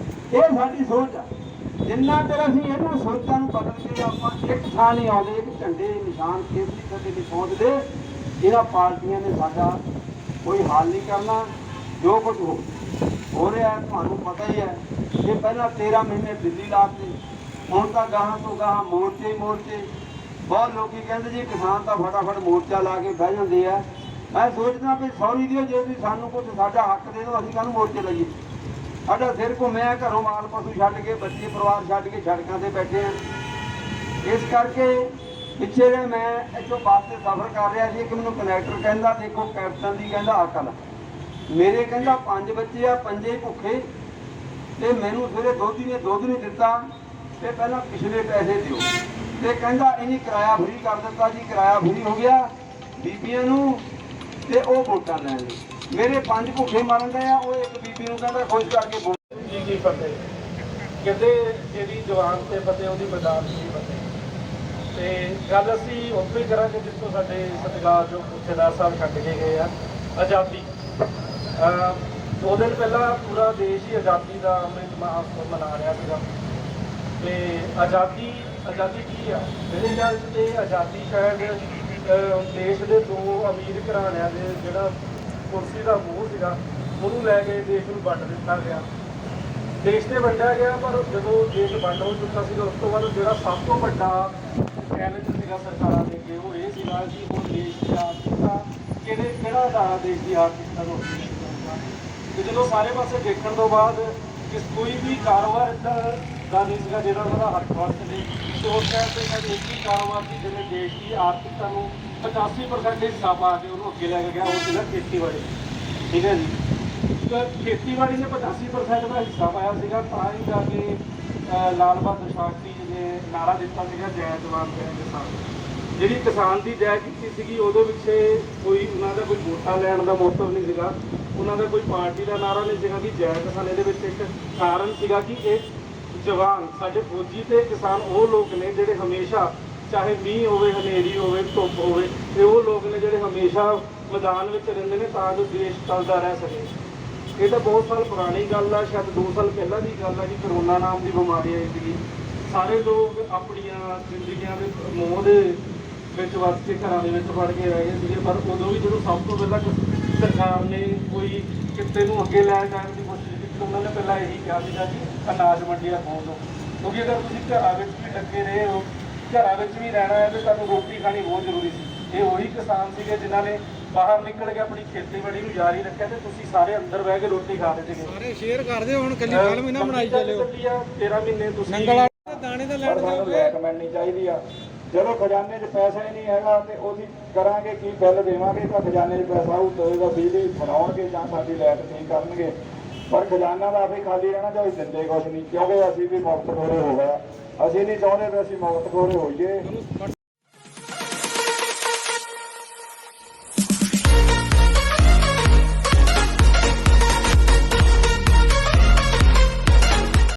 ਇਹ ਸਾਡੀ ਸੋਚ ਆ। ਜਿੰਨਾ ਚਿਰ ਅਸੀਂ ਇਹਨਾਂ ਸੋਚਾਂ ਨੂੰ ਬਦਲ ਕੇ ਆਪਾਂ ਇੱਕ ਥਾਂ ਨਹੀਂ ਆਉਂਦੇ, ਇੱਕ ਝੰਡੇ ਨਿਸ਼ਾਨ ਕੇਸਰੀ ਕਦੇ ਨਹੀਂ ਪਹੁੰਚਦੇ, ਇਹਨਾਂ ਪਾਰਟੀਆਂ ਨੇ ਸਾਡਾ ਕੋਈ ਹਾਲ ਨਹੀਂ ਕਰਨਾ। ਜੋ ਕੁਝ ਹੋ ਰਿਹਾ ਤੁਹਾਨੂੰ ਪਤਾ ਹੀ ਹੈ। ਇਹ ਪਹਿਲਾਂ 13 ਮਹੀਨੇ ਦਿੱਲੀ ਲਾਤੇ, ਹੁਣ ਤਾਂ ਗਾਹਾਂ ਤੋਂ ਗਾਹਾਂ ਮੋਰਚੇ ਬਹੁਤ ਲੋਕੀ ਕਹਿੰਦੇ ਜੀ ਕਿਸਾਨ ਤਾਂ ਫਟਾਫਟ ਮੋਰਚਾ ਲਾ ਕੇ ਬਹਿ ਜਾਂਦੇ ਆ। ਮੈਂ ਸੋਚਦਾ ਵੀ ਸੌਰੀ ਦਿਓ, ਜੇ ਤੁਸੀਂ ਸਾਨੂੰ ਕੁਝ ਸਾਡਾ ਹੱਕ ਦੇ ਦਿਓ, ਅਸੀਂ ਕਾਹਨੂੰ ਮੋਰਚੇ ਲਾਈਏ? ਸਾਡਾ ਸਿਰ ਘੁੰਮਿਆ, ਘਰੋਂ ਮਾਲ ਪਸ਼ੂ ਛੱਡ ਕੇ, ਬੱਚੇ ਪਰਿਵਾਰ ਛੱਡ ਕੇ ਸੜਕਾਂ ਤੇ ਬੈਠੇ ਆ। ਇਸ ਕਰਕੇ ਪਿੱਛੇ ਜੇ ਮੈਂ ਇੱਥੋਂ ਬੱਸ ਤੇ ਸਫ਼ਰ ਕਰ ਰਿਹਾ ਸੀ, ਇੱਕ ਮੈਨੂੰ ਕਨੈਕਟਰ ਕਹਿੰਦਾ ਦੇਖੋ ਕੈਪਟਨ ਦੀ ਕਹਿੰਦਾ ਅਕਲ। ਮੇਰੇ ਕਹਿੰਦਾ 5 ਬੱਚੇ ਆ, 5 ਭੁੱਖੇ, ਤੇ ਮੈਨੂੰ ਸਵੇਰੇ ਦੋਧੀ ਨੇ ਦੁੱਧ ਨਹੀਂ ਦਿੱਤਾ ਤੇ ਪਹਿਲਾਂ ਪਿਛਲੇ ਪੈਸੇ ਦਿਓ, ਤੇ ਕਹਿੰਦਾ ਇਹਨੇ ਕਿਰਾਇਆ ਫਰੀ ਕਰ ਦਿੱਤਾ ਜੀ, ਕਿਰਾਇਆ ਫਰੀ ਹੋ ਗਿਆ ਬੀਬੀਆਂ ਨੂੰ ਤੇ ਉਹ ਵੋਟਾਂ ਲੈਣ ਲਈ। ਮੇਰੇ 5 ਭੁੱਖੇ ਮਰਨ ਗਏ ਆ, ਉਹ ਇੱਕ ਬੀਬੀ ਨੂੰ ਕਹਿੰਦਾ ਖੁਸ਼ ਕਰਕੇ ਵੋਟ ਜੀ ਕੀ ਫਤਿਹ। ਕਹਿੰਦੇ ਜਿਹੜੀ ਜਵਾਨ ਤੇ ਫਤਿਹ ਉਹਦੀ ਮੈਦਾਨ ਦੀ ਫਤਿਹ। ਤੇ ਗੱਲ ਅਸੀਂ ਉੱਥੋਂ ਹੀ ਕਰਾਂਗੇ ਜਿੱਥੋਂ ਸਾਡੇ ਸਤਿਕਾਰਯੋਗ ਜਥੇਦਾਰ ਸਾਹਿਬ ਛੱਡ ਕੇ ਗਏ ਆ। ਆਜ਼ਾਦੀ 2 ਦਿਨ ਪਹਿਲਾਂ ਪੂਰਾ ਦੇਸ਼ ਹੀ ਆਜ਼ਾਦੀ ਦਾ ਅੰਮ੍ਰਿਤ ਮਹੋਤਸਵ ਮਨਾ ਰਿਹਾ ਸੀਗਾ। ਤੇ ਆਜ਼ਾਦੀ ਕੀ ਆ? ਮੇਰੇ ਖਿਆਲ 'ਚ ਤੇ ਆਜ਼ਾਦੀ ਸ਼ਾਇਦ ਦੇਸ਼ ਦੇ 2 ਅਮੀਰ ਘਰਾਣਿਆਂ ਦੇ ਜਿਹੜਾ ਕੁਰਸੀ ਦਾ ਮੋਹ ਸੀਗਾ ਉਹਨੂੰ ਲੈ ਕੇ ਦੇਸ਼ ਨੂੰ ਵੰਡ ਦਿੱਤਾ ਗਿਆ। ਦੇਸ਼ ਤੇ ਵੰਡਿਆ ਗਿਆ, ਪਰ ਜਦੋਂ ਦੇਸ਼ ਵੰਡ ਹੋ ਚੁੱਕਾ ਸੀਗਾ ਉਸ ਤੋਂ ਬਾਅਦ ਜਿਹੜਾ ਸਭ ਤੋਂ ਵੱਡਾ ਚੈਲੰਜ ਸੀਗਾ ਸਰਕਾਰਾਂ ਦੇ ਅੱਗੇ ਉਹ ਇਹ ਸੀਗਾ ਕਿ ਹੁਣ ਦੇਸ਼ ਦੀ ਆਰਥਿਕਤਾ ਕਿਹੜਾ ਅਦਾਰਾ ਦੇਸ਼ ਦੀ ਆਰਥਿਕਤਾ ਨੂੰ ਤੇ ਜਦੋਂ ਸਾਰੇ ਪਾਸੇ ਦੇਖਣ ਤੋਂ ਬਾਅਦ ਕੋਈ ਵੀ ਕਾਰੋਬਾਰ ਇੱਦਾਂ ਦਾ ਨਹੀਂ ਸੀਗਾ ਜਿਹੜਾ ਉਹਨਾਂ ਦਾ ਹੱਥ ਵੱਸ ਚਲੇ। ਤੇ ਉਸ ਟਾਈਮ ਤੇ ਇੱਕ ਹੀ ਕਾਰੋਬਾਰ ਸੀ ਜਿਹਨੇ ਦੇਸ਼ ਦੀ ਆਰਥਿਕਤਾ ਨੂੰ 85% ਹਿੱਸਾ ਪਾ ਕੇ ਉਹਨੂੰ ਅੱਗੇ ਲੈ ਕੇ ਗਿਆ, ਉਹ ਸੀਗਾ ਖੇਤੀਬਾੜੀ। ਠੀਕ ਹੈ ਜੀ, ਖੇਤੀਬਾੜੀ ਨੇ 85% ਦਾ ਹਿੱਸਾ ਪਾਇਆ ਸੀਗਾ। ਤਾਂ ਹੀ ਜਾ ਕੇ ਲਾਲ ਬਹਾਦਰ ਸ਼ਾਸਤਰੀ ਜੀ ਨੇ ਨਾਰਾ ਦਿੱਤਾ ਸੀਗਾ ਜੈ ਜਵਾਨ ਜੈ ਕਿਸਾਨ। ਜਿਹੜੀ ਕਿਸਾਨ ਦੀ ਜੈ ਕੀਤੀ ਸੀਗੀ ਉਹਦੇ ਵਿੱਚ ਕੋਈ ਉਹਨਾਂ ਦਾ ਕੋਈ ਵੋਟਾਂ ਲੈਣ ਦਾ ਮੋਟਿਵ ਨਹੀਂ ਸੀਗਾ, ਉਹਨਾਂ ਦਾ ਕੋਈ ਪਾਰਟੀ ਦਾ ਨਾਰਾ ਨਹੀਂ ਸੀਗਾ ਕਿ ਜੈ ਕਿਸਾਨ। ਇਹਦੇ ਵਿੱਚ ਇੱਕ ਕਾਰਨ ਸੀਗਾ ਕਿ ਇਹ ਜਵਾਨ ਸਾਡੇ ਫੌਜੀ ਤੇ ਕਿਸਾਨ ਉਹ ਲੋਕ ਨੇ ਜਿਹੜੇ ਹਮੇਸ਼ਾ ਚਾਹੇ ਮੀਂਹ ਹੋਵੇ, ਹਨੇਰੀ ਹੋਵੇ, ਧੁੱਪ ਹੋਵੇ, ਇਹ ਉਹ ਲੋਕ ਨੇ ਜਿਹੜੇ ਹਮੇਸ਼ਾ ਮੈਦਾਨ ਵਿੱਚ ਰਹਿੰਦੇ ਨੇ ਤਾਂ ਜੋ ਦੇਸ਼ ਚੱਲਦਾ ਰਹਿ ਸਕੇ। ਇਹ ਤਾਂ ਬਹੁਤ ਸਾਲ ਪੁਰਾਣੀ ਗੱਲ ਆ, ਸ਼ਾਇਦ 2 ਸਾਲ ਪਹਿਲਾਂ ਦੀ ਗੱਲ ਆ ਕਿ ਕਰੋਨਾ ਨਾਮ ਦੀ ਬਿਮਾਰੀ ਆਈ ਸੀਗੀ। ਸਾਰੇ ਲੋਕ ਆਪਣੀਆਂ ਜ਼ਿੰਦਗੀਆਂ ਦੇ ਮੋਹ ਦੇ ਵਿੱਚ ਵਸ ਕੇ ਘਰਾਂ ਦੇ ਵਿੱਚ ਵੜ ਕੇ ਰਹਿ ਗਏ ਸੀਗੇ। ਪਰ ਉਦੋਂ ਵੀ ਜਦੋਂ ਸਭ ਤੋਂ ਪਹਿਲਾਂ ਸਰਕਾਰ ਨੇ ਕੋਈ ਕਿੱਤੇ ਨੂੰ ਅੱਗੇ ਲੈ ਜਾਣ ਦੀ ਕੋਸ਼ਿਸ਼ ਕੀਤੀ, ਉਹਨਾਂ ਨੇ ਪਹਿਲਾਂ ਇਹੀ ਕਿਹਾ ਸੀਗਾ ਕਿ ਅਨਾਜ ਮੰਡੀਆਂ ਖੋਲ੍ਹ ਦਿਓ, ਕਿਉਂਕਿ ਅਗਰ ਤੁਸੀਂ ਘਰਾਂ ਵਿੱਚ ਵੀ ਲੱਗੇ ਰਹੇ ਹੋ, ਘਰਾਂ ਵਿੱਚ ਵੀ ਰਹਿਣਾ ਹੈ ਤੇ ਤੁਹਾਨੂੰ ਰੋਟੀ ਖਾਣੀ ਬਹੁਤ ਜ਼ਰੂਰੀ ਸੀ। ਇਹ ਉਹੀ ਕਿਸਾਨ ਸੀਗੇ ਜਿਨ੍ਹਾਂ ਨੇ ਬਾਹਰ ਨਿਕਲ ਕੇ ਆਪਣੀ ਖੇਤੀਬਾੜੀ ਨੂੰ ਜਾਰੀ ਰੱਖਿਆ ਤੇ ਤੁਸੀਂ ਸਾਰੇ ਅੰਦਰ ਬਹਿ ਕੇ ਰੋਟੀ ਖਾ ਰਹੇ ਸੀਗੇ। ਸਾਰੇ ਸ਼ੇਅਰ ਕਰਦੇ ਹੁਣ ਕੱਲੀ ਫਿਲਮ ਹੀ ਨਾ ਬਣਾਈ ਚੱਲਿਓ। 13 ਮਹੀਨੇ ਤੁਸੀਂ ਨੰਗਲ ਦਾਣੇ ਦਾ ਲੈਣ ਜਾਓਗੇ। ਲੈਟ ਮਿਲਣੀ ਚਾਹੀਦੀ ਆ। ਜਦੋਂ ਖਜ਼ਾਨੇ 'ਚ ਪੈਸਾ ਹੀ ਨਹੀਂ ਹੈਗਾ ਤੇ ਉਹਦੀ ਕਰਾਂਗੇ ਕੀ, ਬਿੱਲ ਦੇਵਾਂਗੇ ਤਾਂ ਖਜ਼ਾਨੇ 'ਚ ਪੈਸਾ ਹੋਊਗਾ, ਬਿਜਲੀ ਬਣਾਉਣਗੇ ਜਾਂ ਸਾਡੀ ਲਾਈਟ ਠੀਕ ਕਰਨਗੇ। ਪਰ ਖਜ਼ਾਨਾ ਦਾ ਆਪੇ ਖਾਲੀ ਰਹਿਣਾ ਚਾਹੀਦਾ, ਦਿੰਦੇ ਕੁਛ ਨਹੀਂ, ਕਿਉਂਕਿ ਅਸੀਂ ਵੀ ਮੁਕਤ ਖੋਰੇ ਹੋ ਗਏ। ਅਸੀਂ ਨਹੀਂ ਚਾਹੁੰਦੇ ਵੀ ਅਸੀਂ ਮੁਕਤ ਖੋਰੇ ਹੋਈਏ।